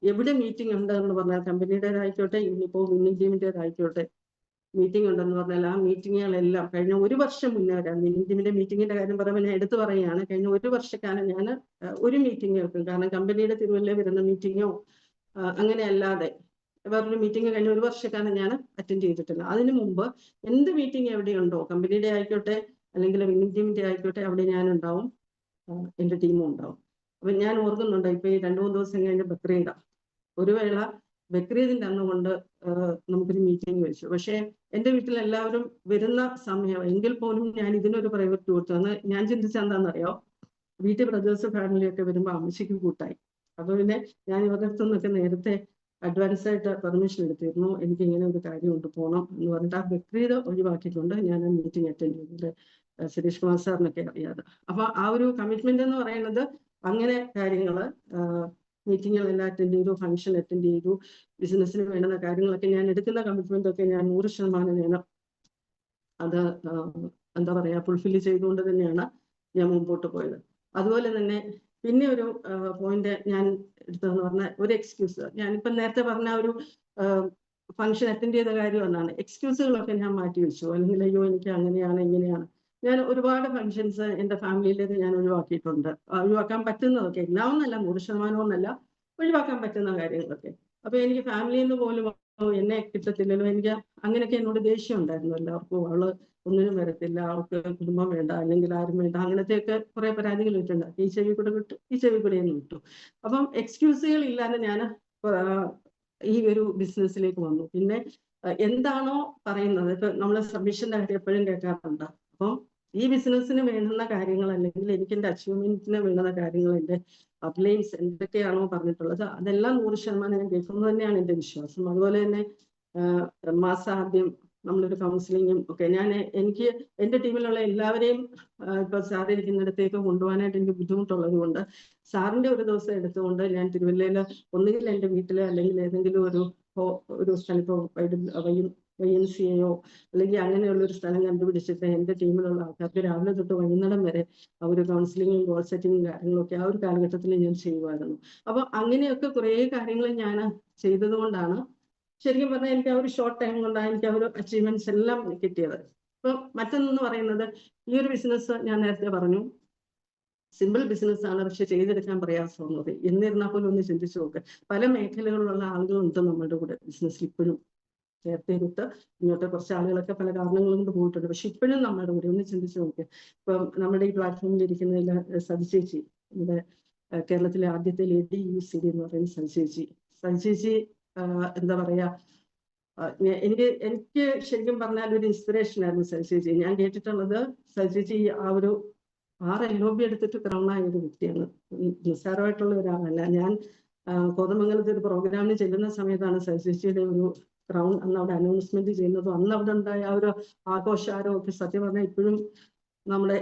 എവിടെ മീറ്റിംഗ് ഉണ്ടെന്ന് പറഞ്ഞാൽ കമ്പനിയുടേതായിക്കോട്ടെ ഇനിയിപ്പോ വിന്നിംഗ് ടീമിൻ്റെതായിക്കോട്ടെ മീറ്റിംഗ് ഉണ്ടെന്ന് പറഞ്ഞാൽ ആ മീറ്റിങ്ങുകളെല്ലാം കഴിഞ്ഞ 1 വർഷം മുന്നേ വരാം. വിന്നിംഗ് ടീമിന്റെ മീറ്റിങ്ങിന്റെ കാര്യം പറയുമ്പോൾ ഞാൻ എടുത്തു പറയുകയാണ്, കഴിഞ്ഞ 1 വർഷക്കാലം ഞാൻ ഒരു മീറ്റിംഗ് വെക്കും. കാരണം കമ്പനിയുടെ തിരുവല്ല വരുന്ന മീറ്റിങ്ങോ അങ്ങനെ അല്ലാതെ വേറൊരു മീറ്റിംഗ് കഴിഞ്ഞ 1 വർഷക്കാലം ഞാൻ അറ്റൻഡ് ചെയ്തിട്ടില്ല. അതിനു മുമ്പ് എന്ത് മീറ്റിംഗ് എവിടെയുണ്ടോ, കമ്പനിയുടെ ആയിക്കോട്ടെ അല്ലെങ്കിൽ വിന്നിംഗ് ടീമിന്റെ ആയിക്കോട്ടെ, അവിടെ ഞാനുണ്ടാവും, എൻ്റെ ടീമും ഉണ്ടാവും. അപ്പൊ ഞാൻ ഓർക്കുന്നുണ്ട്, ഇപ്പൊ ഈ 2-3 ദിവസം കഴിഞ്ഞ് ബക്രീദ, ഒരു വേള ബക്രീദിന്റെ അന്ന് കൊണ്ട് നമുക്കൊരു മീറ്റിംഗ് വെച്ചു. പക്ഷെ എൻ്റെ വീട്ടിൽ എല്ലാവരും വരുന്ന സമയം എങ്കിൽ പോലും ഞാൻ ഇതിനൊരു പ്രൈവറ്റ് കൊടുത്തു. അന്ന് ഞാൻ ചിന്തിച്ച എന്താണെന്നറിയോ, വീട്ടിൽ ബ്രദേഴ്സ് ഫാമിലി ഒക്കെ വരുമ്പോൾ അമ്മച്ചിക്ക് കൂട്ടായി. അപ്പൊ പിന്നെ ഞാൻ ഇവരുടെ അടുത്തു നിന്നൊക്കെ നേരത്തെ അഡ്വാൻസ് ആയിട്ട് പെർമിഷൻ എടുത്തിരുന്നു, എനിക്ക് ഇങ്ങനെ ഒരു കാര്യം കൊണ്ട് പോകണം എന്ന് പറഞ്ഞിട്ട് ആ ബക്രീദ് ഒഴിവാക്കിക്കൊണ്ട് ഞാൻ ആ മീറ്റിംഗ് അറ്റൻഡ് ചെയ്തത്. സുരേഷ് കുമാർ സാറിനൊക്കെ അറിയാതെ. അപ്പൊ ആ ഒരു കമ്മിറ്റ്മെന്റ് എന്ന് പറയുന്നത് അങ്ങനെ കാര്യങ്ങള്, മീറ്റിങ്ങുകളെല്ലാം അറ്റൻഡ് ചെയ്തു, ഫംഗ്ഷൻ അറ്റൻഡ് ചെയ്തു, ബിസിനസ്സിന് വേണ്ടുന്ന കാര്യങ്ങളൊക്കെ ഞാൻ എടുക്കുന്ന കമ്മിറ്റ്മെന്റ് ഒക്കെ ഞാൻ 100% ഞാൻ അത് എന്താ പറയാ ഫുൾഫിൽ ചെയ്തുകൊണ്ട് തന്നെയാണ് ഞാൻ മുമ്പോട്ട് പോയത്. അതുപോലെ തന്നെ പിന്നെ ഒരു പോയിന്റ് ഞാൻ എടുത്തതെന്ന് പറഞ്ഞാൽ ഒരു എക്സ്ക്യൂസ്. ഞാനിപ്പം നേരത്തെ പറഞ്ഞ ഒരു ഫംഗ്ഷൻ അറ്റൻഡ് ചെയ്ത കാര്യം ഒന്നാണ്. എക്സ്ക്യൂസുകളൊക്കെ ഞാൻ മാറ്റി വെച്ചു. അല്ലെങ്കിൽ അയ്യോ എനിക്ക് അങ്ങനെയാണ് ഇങ്ങനെയാണ്. ഞാൻ ഒരുപാട് ഫംഗ്ഷൻസ് എൻ്റെ ഫാമിലിയിലേക്ക് ഞാൻ ഒഴിവാക്കിയിട്ടുണ്ട്. ഒഴിവാക്കാൻ പറ്റുന്നതൊക്കെ, എല്ലാം ഒന്നല്ല, 100% ഒന്നല്ല, ഒഴിവാക്കാൻ പറ്റുന്ന കാര്യങ്ങളൊക്കെ. അപ്പൊ എനിക്ക് ഫാമിലിയിൽ നിന്ന് പോലും എന്നെ കിട്ടത്തില്ലല്ലോ, എനിക്ക് അങ്ങനെയൊക്കെ എന്നോട് ദേഷ്യം ഉണ്ടായിരുന്നു എല്ലാവർക്കും. അവള് ഒന്നിനും വരത്തില്ല, അവൾക്ക് കുടുംബം വേണ്ട, അല്ലെങ്കിൽ ആരും വേണ്ട, അങ്ങനത്തെയൊക്കെ കുറെ പരാതികൾ കിട്ടുന്നുണ്ട്. ഈ ചെവി കൂടെ വിട്ടു, ഈ ചെവി കൂടെ എന്ന് വിട്ടു. അപ്പം എക്സ്ക്യൂസുകൾ ഇല്ലാതെ ഞാൻ ഈ ഒരു ബിസിനസ്സിലേക്ക് വന്നു. പിന്നെ എന്താണോ പറയുന്നത്, ഇപ്പൊ നമ്മള് സബ്മിഷന്റെ കാര്യം എപ്പോഴും കേൾക്കാറുണ്ട്. അപ്പം ഈ ബിസിനസ്സിന് വേണ്ടുന്ന കാര്യങ്ങൾ, അല്ലെങ്കിൽ എനിക്ക് എന്റെ അച്ചീവ്മെന്റിന് വേണ്ടുന്ന കാര്യങ്ങൾ, എന്റെ അപ്ലൈൻസ് എന്തൊക്കെയാണോ പറഞ്ഞിട്ടുള്ളത് അതെല്ലാം 100% ഞാൻ കേൾക്കുന്നത് തന്നെയാണ് എന്റെ വിശ്വാസം. അതുപോലെ തന്നെ മാസാദ്യം നമ്മളൊരു കൗൺസിലിങ്ങും ഒക്കെ എനിക്ക് എന്റെ ടീമിലുള്ള എല്ലാവരെയും ഇപ്പൊ സാർ ഇരിക്കുന്നിടത്തേക്ക് കൊണ്ടുപോകാനായിട്ട് എനിക്ക് ബുദ്ധിമുട്ടുള്ളത് കൊണ്ട് സാറിന്റെ ഒരു ദിവസം എടുത്തുകൊണ്ട് ഞാൻ തിരുവല്ലയില് ഒന്നുകിൽ എന്റെ വീട്ടില് അല്ലെങ്കിൽ ഏതെങ്കിലും ഒരു സ്ഥലത്തോ YMCAയോ അല്ലെങ്കിൽ അങ്ങനെയുള്ള ഒരു സ്ഥലം കണ്ടുപിടിച്ചിട്ട് എന്റെ ടീമിലുള്ള ആൾക്കാർക്ക് രാവിലെ തൊട്ട് വൈകുന്നേരം വരെ ഒരു കൗൺസിലിങ്ങും ഗോൾ സെറ്റിങ്ങും കാര്യങ്ങളൊക്കെ ആ ഒരു കാലഘട്ടത്തിൽ ഞാൻ ചെയ്യുമായിരുന്നു. അപ്പൊ അങ്ങനെയൊക്കെ കുറെ കാര്യങ്ങൾ ഞാൻ ചെയ്തത് കൊണ്ടാണ് ശരിക്കും പറഞ്ഞാൽ എനിക്ക് ആ ഒരു ഷോർട്ട് ടൈം കൊണ്ടാണ് എനിക്ക് ആ ഒരു അച്ചീവ്മെന്റ്സ് എല്ലാം കിട്ടിയത്. ഇപ്പൊ മറ്റൊന്നെന്ന് പറയുന്നത്, ഈ ഒരു ബിസിനസ് ഞാൻ നേരത്തെ പറഞ്ഞു സിമ്പിൾ ബിസിനസ് ആണ്, പക്ഷെ ചെയ്തെടുക്കാൻ പ്രയാസമുള്ളത്. എന്നിരുന്നാൽ പോലും ഒന്ന് ചിന്തിച്ചു നോക്ക്, പല മേഖലകളിലുള്ള ആളുകളുണ്ട് നമ്മുടെ കൂടെ ബിസിനസ്സിൽ ഇപ്പോഴും. നേരത്തെ തൊട്ട് ഇങ്ങോട്ട് കുറച്ച് ആളുകളൊക്കെ പല കാരണങ്ങൾ കൊണ്ട് പോയിട്ടുണ്ട്, പക്ഷെ ഇപ്പോഴും നമ്മുടെ കൂടെ ഒന്ന് ചിന്തിച്ചു നോക്ക്. ഇപ്പം നമ്മുടെ ഈ പ്ലാറ്റ്ഫോമിൽ ഇരിക്കുന്നതിൽ സജിചേച്ചി, നമ്മുടെ കേരളത്തിലെ ആദ്യത്തെ ലേഡി UCD എന്ന് പറയുന്ന സജിചേച്ചി എന്താ പറയാ, എനിക്ക് ശരിക്കും പറഞ്ഞാൽ ഒരു ഇൻസ്പിറേഷൻ ആയിരുന്നു സജിചേച്ചി. ഞാൻ കേട്ടിട്ടുള്ളത് സജിചേച്ചി ആ ഒരു 6 LOB എടുത്തിട്ട് ക്രൗൺ ആയ ഒരു വ്യക്തിയാണ്, നിസ്സാരമായിട്ടുള്ള ഒരാളല്ല. ഞാൻ കോതമംഗലത്ത് ഒരു പ്രോഗ്രാമിന് ചെല്ലുന്ന സമയത്താണ് സജിചേച്ചിയുടെ ഒരു ക്രൗൺ അന്ന് അവിടെ അനൗൺസ്മെന്റ് ചെയ്യുന്നതും അന്ന് അവിടെ ഉണ്ടായ ആ ഒരു ആഘോഷാരവും ഒക്കെ സത്യം പറഞ്ഞാൽ ഇപ്പോഴും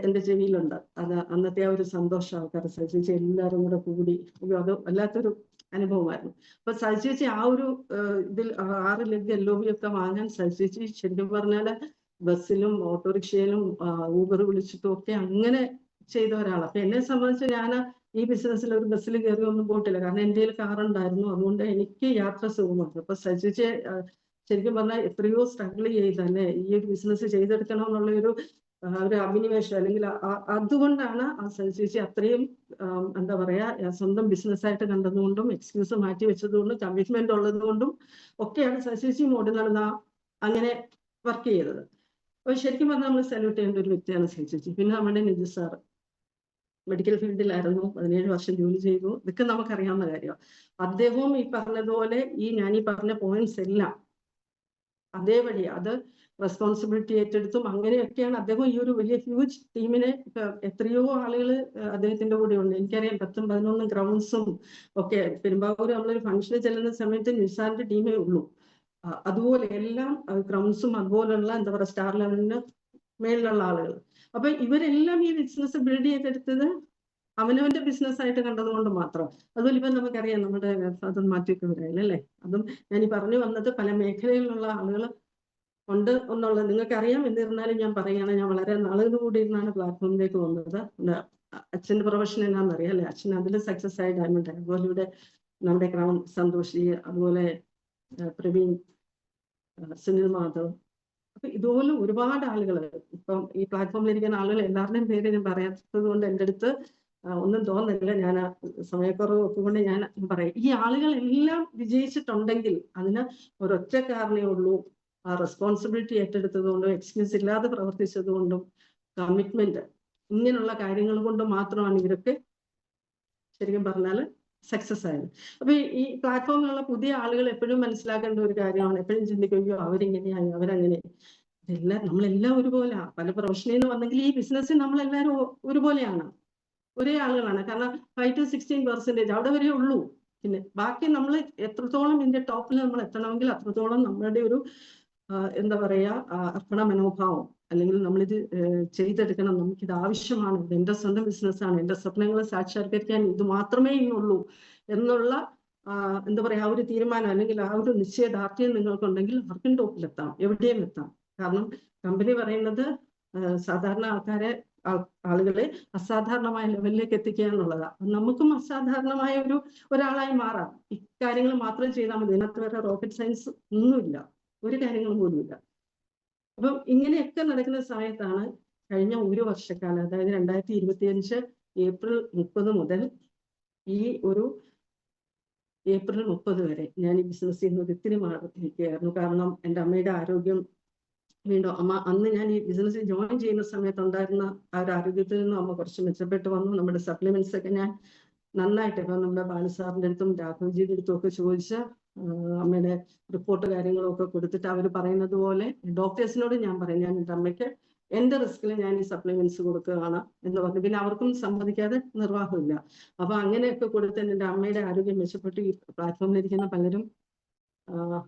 എന്റെ ചെവിയിലുണ്ട്. അത് അന്നത്തെ ആ ഒരു സന്തോഷം ആൾക്കാർ സജിചേച്ചി എല്ലാവരും കൂടെ കൂടി, അത് വല്ലാത്തൊരു അനുഭവമായിരുന്നു. അപ്പൊ സജിചേച്ചി ആ ഒരു ഇതിൽ 6 LOB ഒക്കെ വാങ്ങാൻ സജിചേച്ചി ശരിക്കും പറഞ്ഞാല് ബസ്സിലും ഓട്ടോറിക്ഷയിലും ഊബർ വിളിച്ചിട്ടും ഒക്കെ അങ്ങനെ ചെയ്ത ഒരാളാണ്. അപ്പൊ എന്നെ സംബന്ധിച്ച് ഞാൻ ഈ ബിസിനസ്സിൽ ഒരു ബസ്സിൽ കയറി ഒന്നും പോയിട്ടില്ല, കാരണം എൻ്റെ കയ്യിൽ കാറുണ്ടായിരുന്നു. അതുകൊണ്ട് എനിക്ക് യാത്ര സുഖമാണ്. അപ്പൊ സജിചേച്ചി ശരിക്കും പറഞ്ഞാൽ എത്രയോ സ്ട്രഗിൾ ചെയ്തല്ലേ ഈ ഒരു ബിസിനസ് ചെയ്തെടുക്കണം എന്നുള്ള ഒരു അഭിനിവേശം, അല്ലെങ്കിൽ അതുകൊണ്ടാണ് ആ സജിചേച്ചി അത്രയും എന്താ പറയാ സ്വന്തം ബിസിനസ്സായിട്ട് കണ്ടതുകൊണ്ടും എക്സ്ക്യൂസ് മാറ്റി വെച്ചതുകൊണ്ടും കമ്മിറ്റ്മെന്റ് ഉള്ളത് കൊണ്ടും ഒക്കെയാണ് സജിചേച്ചി മോഡി നടന്ന അങ്ങനെ വർക്ക് ചെയ്തത്. അപ്പൊ ശരിക്കും പറഞ്ഞാൽ നമ്മൾ സല്യൂട്ട് ചെയ്യേണ്ട ഒരു വ്യക്തിയാണ് സജിചേച്ചി. പിന്നെ നമ്മുടെ നിജു സാർ മെഡിക്കൽ ഫീൽഡിലായിരുന്നു, 17 വർഷം ജോലി ചെയ്തു. ഇതൊക്കെ നമുക്കറിയാവുന്ന കാര്യമാണ്. അദ്ദേഹവും ഈ പറഞ്ഞതുപോലെ ഞാൻ ഈ പറഞ്ഞ പോയിന്റ്സ് എല്ലാം അതേപടി അത് റെസ്പോൺസിബിലിറ്റി ഏറ്റെടുത്തും അങ്ങനെയൊക്കെയാണ് അദ്ദേഹം ഈ ഒരു വലിയ ഹ്യൂജ് ടീമിനെ, എത്രയോ ആളുകൾ അദ്ദേഹത്തിന്റെ കൂടെ ഉണ്ട്. എനിക്കറിയാം 10-11 ഗ്രൗണ്ട്സും ഒക്കെ. പെരുമ്പാവൂർ നമ്മളൊരു ഫംഗ്ഷന് ചെല്ലുന്ന സമയത്ത് നിസാറിന്റെ ടീമേ ഉള്ളൂ. അതുപോലെ എല്ലാം ഗ്രൗണ്ട്സും അതുപോലുള്ള എന്താ പറയുക സ്റ്റാർ ലെവലിന് മേളിലുള്ള ആളുകൾ. അപ്പൊ ഇവരെല്ലാം ഈ ബിസിനസ് ബിൽഡ് ചെയ്തെടുത്തത് അവനവന്റെ ബിസിനസ് ആയിട്ട് കണ്ടതുകൊണ്ട് മാത്രം. അതുപോലെ ഇപ്പം നമുക്കറിയാം നമ്മുടെ ഫാദർ മാറ്റിയൊക്കെ വരാൻ അല്ലേ, അതും ഞാൻ ഈ പറഞ്ഞു വന്നത് പല മേഖലയിലുള്ള ആളുകൾ ഉണ്ട് എന്നുള്ളത് നിങ്ങൾക്കറിയാം. എന്നിരുന്നാലും ഞാൻ പറയുകയാണ്, ഞാൻ വളരെ നാളുകൾ കൂടി ഇരുന്നാണ് പ്ലാറ്റ്ഫോമിലേക്ക് വന്നത്. അച്ഛൻ്റെ പ്രൊഫഷൻ എന്നാണെന്നറിയാം അല്ലേ, അച്ഛൻ അതിൽ സക്സസ് ആയി ഡയമണ്ട്. അതുപോലെ ഇവിടെ നമ്മുടെ ക്രൗൺ സന്തോഷി, അതുപോലെ പ്രവീൺ, സുനിൽ മാധവ്, അപ്പൊ ഇതുപോലെ ഒരുപാട് ആളുകൾ ഇപ്പം ഈ പ്ലാറ്റ്ഫോമിൽ ഇരിക്കുന്ന ആളുകൾ എല്ലാവരുടെയും പേര് ഞാൻ പറയാത്തത് കൊണ്ട് എൻ്റെ അടുത്ത് ഒന്നും തോന്നില്ല. ഞാൻ സമയക്കുറവ് ഒത്തുകൊണ്ട് ഞാൻ പറയും, ഈ ആളുകളെല്ലാം വിജയിച്ചിട്ടുണ്ടെങ്കിൽ അതിന് ഒരൊറ്റ കാരണമേ ഉള്ളൂ, ആ റെസ്പോൺസിബിലിറ്റി ഏറ്റെടുത്തത് കൊണ്ടും എക്സ്ക്യൂസ് ഇല്ലാതെ പ്രവർത്തിച്ചത് കൊണ്ടും കമ്മിറ്റ്മെന്റ്, ഇങ്ങനെയുള്ള കാര്യങ്ങൾ കൊണ്ട് മാത്രമാണ് ഇവരൊക്കെ ശരിക്കും പറഞ്ഞാൽ സക്സസ് ആയത്. അപ്പൊ ഈ പ്ലാറ്റ്ഫോമിലുള്ള പുതിയ ആളുകൾ എപ്പോഴും മനസ്സിലാക്കേണ്ട ഒരു കാര്യമാണ്, എപ്പോഴും ചിന്തിക്കുകയോ അവരിങ്ങനെയായി അവരങ്ങനെ. നമ്മളെല്ലാം ഒരുപോലെ, പല പ്രൊഫഷനിൽ നിന്ന് വന്നെങ്കിൽ ഈ ബിസിനസ്സിൽ നമ്മളെല്ലാവരും ഒരുപോലെയാണ്, ഒരേ ആളുകളാണ്. കാരണം 5 to 16% അവിടെ വരെ ഉള്ളൂ. പിന്നെ ബാക്കി നമ്മൾ എത്രത്തോളം ഇതിന്റെ ടോപ്പിൽ നമ്മൾ എത്തണമെങ്കിൽ അത്രത്തോളം നമ്മളുടെ ഒരു എന്താ പറയാ അർപ്പണ മനോഭാവം, അല്ലെങ്കിൽ നമ്മളിത് ചെയ്തെടുക്കണം, നമുക്കിത് ആവശ്യമാണ്, ഇത് എൻ്റെ സ്വന്തം ബിസിനസ്സാണ്, എൻ്റെ സ്വപ്നങ്ങളെ സാക്ഷാത്കരിക്കാൻ ഇത് മാത്രമേ ഇന്നുള്ളൂ എന്നുള്ള എന്താ പറയാ ആ ഒരു തീരുമാനം, അല്ലെങ്കിൽ ആ ഒരു നിശ്ചയദാർഢ്യം നിങ്ങൾക്കുണ്ടെങ്കിൽ ആർക്കും ടോപ്പിലെത്താം, എവിടെയും എത്താം. കാരണം കമ്പനി പറയുന്നത് സാധാരണ ആൾക്കാരെ ആളുകളെ അസാധാരണമായ ലെവലിലേക്ക് എത്തിക്കുക എന്നുള്ളതാണ്. നമുക്കും അസാധാരണമായ ഒരാളായി മാറാം. ഇക്കാര്യങ്ങൾ മാത്രം ചെയ്താൽ മതി. ഇതിനകത്ത് വേറെ റോക്കറ്റ് സയൻസ് ഒന്നുമില്ല, ഒരു കാര്യങ്ങളും പോലും ഇല്ല. അപ്പം ഇങ്ങനെയൊക്കെ നടക്കുന്ന സമയത്താണ് കഴിഞ്ഞ ഒരു വർഷക്കാലം, അതായത് 2025 ഏപ്രിൽ 30 മുതൽ ഈ ഒരു ഏപ്രിൽ 30 വരെ ഞാൻ ഈ ബിസിനസ്സിൽ നിന്ന് ഒത്തിരി മാറിയിരിക്കുകയായിരുന്നു. കാരണം എൻ്റെ അമ്മയുടെ ആരോഗ്യം വീണ്ടും അന്ന് ഞാൻ ഈ ബിസിനസ്സിൽ ജോയിൻ ചെയ്യുന്ന സമയത്തുണ്ടായിരുന്ന ആ ഒരു ആരോഗ്യത്തിൽ നിന്നും അമ്മ കുറച്ച് മെച്ചപ്പെട്ട് വന്നു. നമ്മുടെ സപ്ലിമെന്റ്സ് ഒക്കെ ഞാൻ നന്നായിട്ട് ഇപ്പം നമ്മുടെ ബാലുസാറിൻ്റെ അടുത്തും രാഘവജിയുടെ അടുത്തും ഒക്കെ ചോദിച്ച് അമ്മയുടെ റിപ്പോർട്ട് കാര്യങ്ങളും ഒക്കെ കൊടുത്തിട്ട് അവർ പറയുന്നത് പോലെ ഡോക്ടേഴ്സിനോട് ഞാൻ പറയും, ഞാൻ എൻ്റെ അമ്മയ്ക്ക് എൻ്റെ റിസ്കിൽ ഞാൻ ഈ സപ്ലിമെന്റ്സ് കൊടുക്കുകയാണ് എന്ന് പറഞ്ഞു. പിന്നെ അവർക്കും സമ്മതിക്കാതെ നിർവാഹമില്ല. അപ്പൊ അങ്ങനെയൊക്കെ കൊടുത്ത് എൻ്റെ അമ്മയുടെ ആരോഗ്യം മെച്ചപ്പെട്ട് ഈ പ്ലാറ്റ്ഫോമിലിരിക്കുന്ന പലരും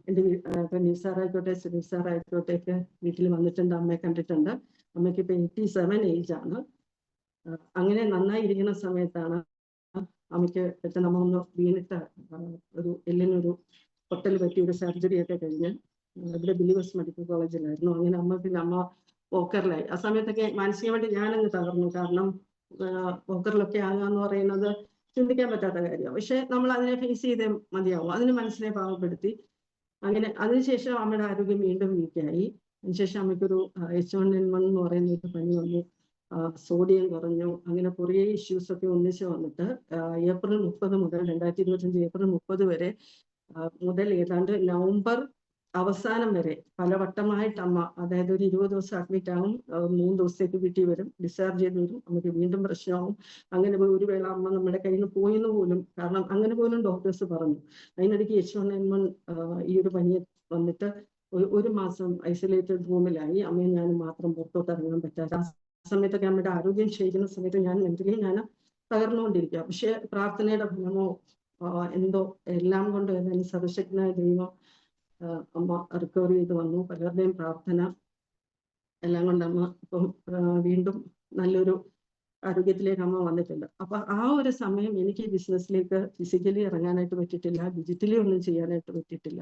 എൻ്റെ ഇപ്പൊ നിസാറായിക്കോട്ടെ, സുരേഷ് സാറായിക്കോട്ടെയൊക്കെ വീട്ടിൽ വന്നിട്ടുണ്ട്, അമ്മയെ കണ്ടിട്ടുണ്ട്. അമ്മയ്ക്ക് ഇപ്പൊ 87 ഏജ് ആണ്. അങ്ങനെ നന്നായിരിക്കുന്ന സമയത്താണ് അമ്മയ്ക്ക് പെട്ടെന്ന് നമ്മ ഒന്ന് വീണിട്ട് ഒരു എല്ലിനൊരു പൊട്ടൽ പറ്റി ഒരു സർജറി ഒക്കെ കഴിഞ്ഞ് ഇവിടെ ബിലീവേഴ്സ് മെഡിക്കൽ കോളേജിലായിരുന്നു. അങ്ങനെ അമ്മ വോക്കറിലായി. ആ സമയത്തൊക്കെ മാനസികമായിട്ട് ഞാനങ്ങ് തകർന്നു. കാരണം വോക്കറിലൊക്കെ ആകാന്ന് പറയുന്നത് ചിന്തിക്കാൻ പറ്റാത്ത കാര്യമാണ്. പക്ഷെ നമ്മൾ അതിനെ ഫേസ് ചെയ്തേ മതിയാവും. അതിന് മനസ്സിനെ പാവപ്പെടുത്തി. അങ്ങനെ അതിനുശേഷം അമ്മയുടെ ആരോഗ്യം വീണ്ടും വീക്കായി. അതിനുശേഷം അമ്മയ്ക്കൊരു H1N1 എന്ന് പറയുന്ന ഒരു പനി വന്നു, സോഡിയം കുറഞ്ഞു. അങ്ങനെ കുറേ ഇഷ്യൂസ് ഒക്കെ ഒന്നിച്ച് വന്നിട്ട് ഏപ്രിൽ 30 മുതൽ 2025 ഏപ്രിൽ 30 വരെ മുതൽ ഏതാണ്ട് നവംബർ അവസാനം വരെ പലവട്ടമായിട്ട് അമ്മ, അതായത് ഒരു 20 ദിവസം അഡ്മിറ്റ് ആവും, 3 ദിവസത്തേക്ക് വീട്ടിൽ വരും, ഡിസ്ചാർജ് ചെയ്ത് വരും, നമുക്ക് വീണ്ടും പ്രശ്നമാവും. അങ്ങനെ ഒരു വേള അമ്മ നമ്മുടെ കയ്യിൽ നിന്ന് പോയെന്ന് പോലും, കാരണം അങ്ങനെ പോലും ഡോക്ടേഴ്സ് പറഞ്ഞു. അതിനിടയ്ക്ക് H1N1 ഈ ഒരു പനി വന്നിട്ട് ഒരു മാസം ഐസൊലേറ്റഡ് റൂമിലായി. അമ്മയും ഞാനും മാത്രം പുറത്തോട്ട് ഇറങ്ങാൻ പറ്റാതെ. ആ സമയത്തൊക്കെ അമ്മയുടെ ആരോഗ്യം ക്ഷയിക്കുന്ന സമയത്ത് ഞാൻ മെന്റലി തകർന്നുകൊണ്ടിരിക്കുക. പക്ഷെ പ്രാർത്ഥനയുടെ ഫലമോ എന്തോ എല്ലാം കൊണ്ട് സർവശക്തനായ ദൈവം അമ്മ റിക്കവർ ചെയ്ത് വന്നു. പലരുടെയും പ്രാർത്ഥന എല്ലാം കൊണ്ട് അമ്മ ഇപ്പം വീണ്ടും നല്ലൊരു ആരോഗ്യത്തിലേക്ക് അമ്മ വന്നിട്ടുണ്ട്. അപ്പൊ ആ ഒരു സമയം എനിക്ക് ഈ ബിസിനസ്സിലേക്ക് ഫിസിക്കലി ഇറങ്ങാനായിട്ട് പറ്റിയിട്ടില്ല, ഡിജിറ്റലി ഒന്നും ചെയ്യാനായിട്ട് പറ്റിയിട്ടില്ല.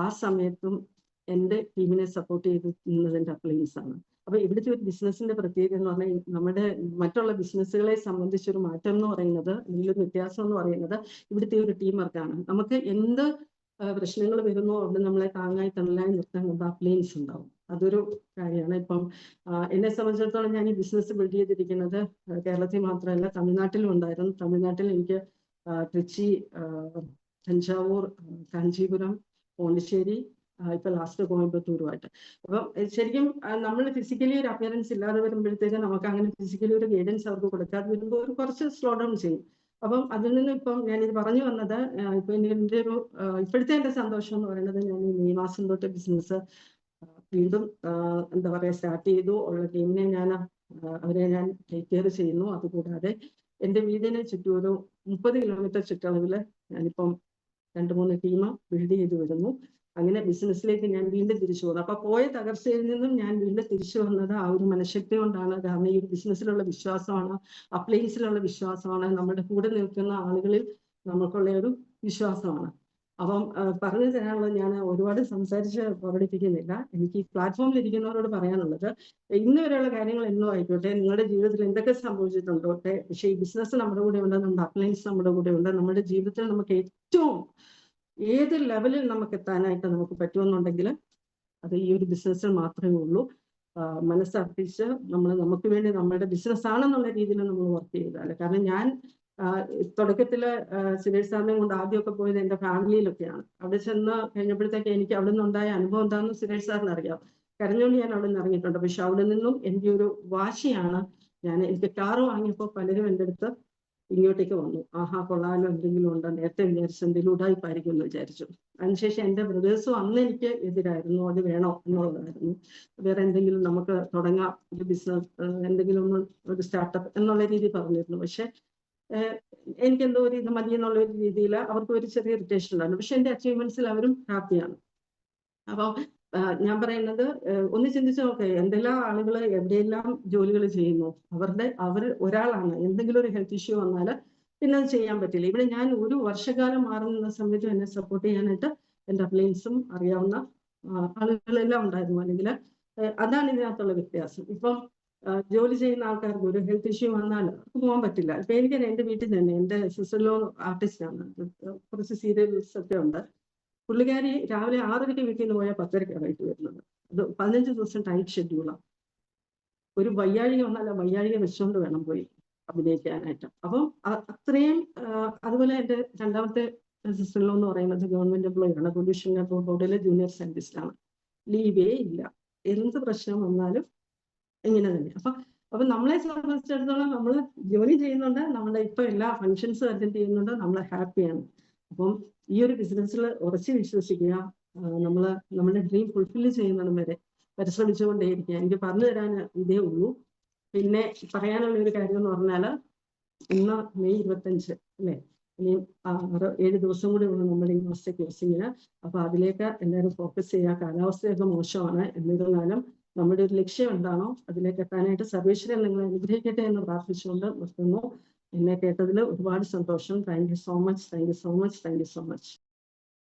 ആ സമയത്തും എൻ്റെ ടീമിനെ സപ്പോർട്ട് ചെയ്തിരുന്നതിൻ്റെ അപ്ലൈൻസ് ആണ്. അപ്പൊ ഇവിടുത്തെ ഒരു ബിസിനസ്സിന്റെ പ്രത്യേകത എന്ന് പറഞ്ഞാൽ, നമ്മുടെ മറ്റുള്ള ബിസിനസ്സുകളെ സംബന്ധിച്ചൊരു മാറ്റം എന്ന് പറയുന്നത്, ഇതിലൊരു വ്യത്യാസം എന്ന് പറയുന്നത് ഇവിടുത്തെ ഒരു ടീം വർക്കാണ്. നമുക്ക് എന്ത് പ്രശ്നങ്ങൾ വരുന്നോ അവിടെ നമ്മളെ താങ്ങായി തണലായി നിർത്താൻ നമ്മുടെ അപ്ലൈൻസ് ഉണ്ടാവും. അതൊരു കാര്യമാണ്. ഇപ്പം എന്നെ സംബന്ധിച്ചിടത്തോളം ഞാൻ ഈ ബിസിനസ് ബിൽഡ് ചെയ്തിരിക്കുന്നത് കേരളത്തിൽ മാത്രമല്ല, തമിഴ്നാട്ടിലും ഉണ്ടായിരുന്നു. തമിഴ്നാട്ടിൽ എനിക്ക് ട്രിച്ചി, തഞ്ചാവൂർ, കാഞ്ചീപുരം, പോണ്ടിച്ചേരി, ഇപ്പൊ ലാസ്റ്റ് കോയമ്പത്തൂരുമായിട്ട്. അപ്പം ശരിക്കും നമ്മൾ ഫിസിക്കലി ഒരു അപ്പിയറൻസ് ഇല്ലാതെ വരുമ്പോഴത്തേക്ക് നമുക്ക് അങ്ങനെ ഫിസിക്കലി ഒരു ഗൈഡൻസ് അവർക്ക് കൊടുക്കാതെ വരുമ്പോൾ ഒരു കുറച്ച് സ്ലോ ഡൗൺ ചെയ്യും. അപ്പം അതിൽ നിന്ന് ഇപ്പം ഞാനിത് പറഞ്ഞു വന്നത്, ഇപ്പൊ എൻ്റെ ഒരു ഇപ്പോഴത്തെ എൻ്റെ സന്തോഷം എന്ന് പറയുന്നത്, ഞാൻ ഈ മെയ് മാസം തൊട്ട് ബിസിനസ് വീണ്ടും എന്താ പറയുക സ്റ്റാർട്ട് ചെയ്തു. ഉള്ള ടീമിനെ അവരെ ഞാൻ ടേക്ക് കെയർ ചെയ്യുന്നു. അതുകൂടാതെ എൻ്റെ വീടിനെ ചുറ്റും ഒരു 30 കിലോമീറ്റർ ചുറ്റളവിൽ ഞാനിപ്പം 2-3 ടീം ബിൽഡ് ചെയ്ത് വരുന്നു. അങ്ങനെ ബിസിനസ്സിലേക്ക് ഞാൻ വീണ്ടും തിരിച്ചു പോകുന്നു. അപ്പൊ പോയ തകർച്ചയിൽ നിന്നും ഞാൻ വീണ്ടും തിരിച്ചു വന്നത് ആ ഒരു മനഃശക്തി കൊണ്ടാണ്. കാരണം ഈ ഒരു ബിസിനസ്സിലുള്ള വിശ്വാസമാണ്, അപ്ലയൻസിലുള്ള വിശ്വാസമാണ്, നമ്മുടെ കൂടെ നിൽക്കുന്ന ആളുകളിൽ നമുക്കുള്ള ഒരു വിശ്വാസമാണ്. അപ്പം പറഞ്ഞു തരാനുള്ളത്, ഞാൻ ഒരുപാട് സംസാരിച്ച് പ്രകടിപ്പിക്കുന്നില്ല. എനിക്ക് ഈ പ്ലാറ്റ്ഫോമിൽ ഇരിക്കുന്നവരോട് പറയാനുള്ളത്, ഇന്ന് വരെയുള്ള കാര്യങ്ങൾ എന്തോ ആയിക്കോട്ടെ, നിങ്ങളുടെ ജീവിതത്തിൽ എന്തൊക്കെ സംഭവിച്ചിട്ടുണ്ടോട്ടെ, പക്ഷേ ഈ ബിസിനസ് നമ്മുടെ കൂടെ ഉണ്ട്, നമ്മുടെ അപ്ലയൻസ് നമ്മുടെ കൂടെ ഉണ്ട്. നമ്മുടെ ജീവിതത്തിൽ നമുക്ക് ഏറ്റവും ഏത് ലെവലിൽ നമുക്ക് എത്താനായിട്ട് നമുക്ക് പറ്റുമെന്നുണ്ടെങ്കിൽ അത് ഈ ഒരു ബിസിനസ്സിൽ മാത്രമേ ഉള്ളൂ. മനസ്സർപ്പിച്ച് നമുക്ക് വേണ്ടി നമ്മുടെ ബിസിനസ് ആണെന്നുള്ള രീതിയിൽ നമ്മൾ വർക്ക് ചെയ്താൽ. കാരണം ഞാൻ തുടക്കത്തില് സുരേഷ് സാറിനെ കൊണ്ട് ആദ്യമൊക്കെ പോയത് എൻ്റെ ഫാമിലിയിലൊക്കെയാണ്. അവിടെ ചെന്ന് കഴിഞ്ഞപ്പോഴത്തേക്ക് എനിക്ക് അവിടെ നിന്നുണ്ടായ അനുഭവം എന്താണെന്ന് സുരേഷ് സാറിന് അറിയാം. കരഞ്ഞുകൊണ്ട് ഞാൻ അവിടെ നിന്ന് ഇറങ്ങിയിട്ടുണ്ട്. പക്ഷെ അവിടെ നിന്നും എൻ്റെ ഒരു വാശിയാണ്, എനിക്ക് കാറ് വാങ്ങിയപ്പോൾ പലരും എൻ്റെ അടുത്ത് ഇങ്ങോട്ടേക്ക് വന്നു. ആഹാ കൊള്ളാലോ, എന്തെങ്കിലും ഉണ്ടോ, നേരത്തെ വിചാരിച്ചു എന്തെങ്കിലും ഉടായിപ്പായിരിക്കും എന്ന് വിചാരിച്ചു. അതിനുശേഷം എൻ്റെ ബ്രദേഴ്സും അന്ന് എനിക്ക് എതിരായിരുന്നു, അത് വേണോ എന്നുള്ളതായിരുന്നു. വേറെ എന്തെങ്കിലും നമുക്ക് തുടങ്ങാം, ഒരു ബിസിനസ് എന്തെങ്കിലും ഒരു സ്റ്റാർട്ടപ്പ് എന്നുള്ള രീതി പറഞ്ഞിരുന്നു. പക്ഷെ എനിക്കെന്തോ ഒരു ഇത് മതി എന്നുള്ള ഒരു രീതിയിൽ അവർക്ക് ഒരു ചെറിയ ഇറിറ്റേഷൻ ഉണ്ടായിരുന്നു. പക്ഷെ എൻ്റെ അച്ചീവ്മെന്റ്സിൽ അവരും ഹാപ്പിയാണ്. അപ്പോൾ ഞാൻ പറയുന്നത്, ഒന്ന് ചിന്തിച്ച് നോക്കുക, എന്തെല്ലാം ആളുകൾ എവിടെയെല്ലാം ജോലികൾ ചെയ്യുന്നു. അവർ ഒരാളാണ് എന്തെങ്കിലും ഒരു ഹെൽത്ത് ഇഷ്യൂ വന്നാൽ പിന്നെ അത് ചെയ്യാൻ പറ്റില്ല. ഇവിടെ ഞാൻ ഒരു വർഷക്കാലം മാറി നിന്ന സമയത്തും എന്നെ സപ്പോർട്ട് ചെയ്യാനായിട്ട് എൻ്റെ അപ്ലയൻസും അറിയാവുന്ന ആളുകളെല്ലാം ഉണ്ടായിരുന്നു. അല്ലെങ്കിൽ അതാണ് ഇതിനകത്തുള്ള വ്യത്യാസം. ഇപ്പം ജോലി ചെയ്യുന്ന ആൾക്കാർക്ക് ഒരു ഹെൽത്ത് ഇഷ്യൂ വന്നാൽ പോകാൻ പറ്റില്ല. ഇപ്പൊ എനിക്ക് എന്റെ വീട്ടിൽ തന്നെ എന്റെ സിസ്റ്ററിലോ ആർട്ടിസ്റ്റാണ്, കുറച്ച് സീരിയൽസ് ഒക്കെ ഉണ്ട്. പുള്ളിക്കാരി രാവിലെ 6:30 വീട്ടിൽ നിന്ന് പോയാൽ 10:30 വൈകിട്ട് വരുന്നത്. അത് 15 ദിവസം ടൈറ്റ് ഷെഡ്യൂളാണ്. ഒരു വയ്യാഴിക വന്നാൽ ആ വയ്യാഴിക വെച്ചുകൊണ്ട് വേണം പോയി അഭിനയിക്കാനായിട്ട്. അപ്പം അത്രയും അതുപോലെ എന്റെ രണ്ടാമത്തെ സിസ്റ്ററിലോ എന്ന് പറയുന്നത് ഗവൺമെന്റ് എംപ്ലോയി ആണ്, പൊല്യൂഷൻ കൺട്രോൾ ബോർഡിലെ ജൂനിയർ സയന്റിസ്റ്റ് ആണ്. ലീവേ ഇല്ല, എന്ത് പ്രശ്നം വന്നാലും ഇങ്ങനെ തന്നെ. അപ്പൊ നമ്മളെ സംബന്ധിച്ചിടത്തോളം നമ്മൾ ജോലി ചെയ്യുന്നുണ്ട്, നമ്മളെ ഇപ്പൊ എല്ലാ ഫങ്ഷൻസും അറ്റൻഡ് ചെയ്യുന്നുണ്ട്, നമ്മൾ ഹാപ്പിയാണ്. അപ്പം ഈ ഒരു ബിസിനസ്സിൽ ഉറച്ചു വിശ്വസിക്കുക, നമ്മുടെ ഡ്രീം ഫുൾഫിൽ ചെയ്യുന്നതിന് വരെ പരിശ്രമിച്ചുകൊണ്ടേയിരിക്കുക. എനിക്ക് പറഞ്ഞു തരാൻ ഇതേ ഉള്ളൂ. പിന്നെ പറയാനുള്ള ഒരു കാര്യം എന്ന് പറഞ്ഞാൽ, ഇന്ന് മെയ് 25 അല്ലേ, ഇനി 7 ദിവസം കൂടി ഉള്ളൂ നമ്മുടെ ഈ മാസത്തെ കോഴ്സിങ്ങിന്. അപ്പൊ അതിലേക്ക് എല്ലാവരും ഫോക്കസ് ചെയ്യുക. കാലാവസ്ഥയൊക്കെ മോശമാണ്, എന്നിരുന്നാലും നമ്മുടെ ഒരു ലക്ഷ്യം എന്താണോ അതിലേക്ക് എത്താനായിട്ട് സർവേശ്വരൻ നിങ്ങളെ അനുഗ്രഹിക്കട്ടെ എന്ന് പ്രാർത്ഥിച്ചുകൊണ്ട് നിർത്തുന്നു. എന്നെ കേട്ടതിൽ ഒരുപാട് സന്തോഷം. Thank you so much, thank you so much, thank you so much.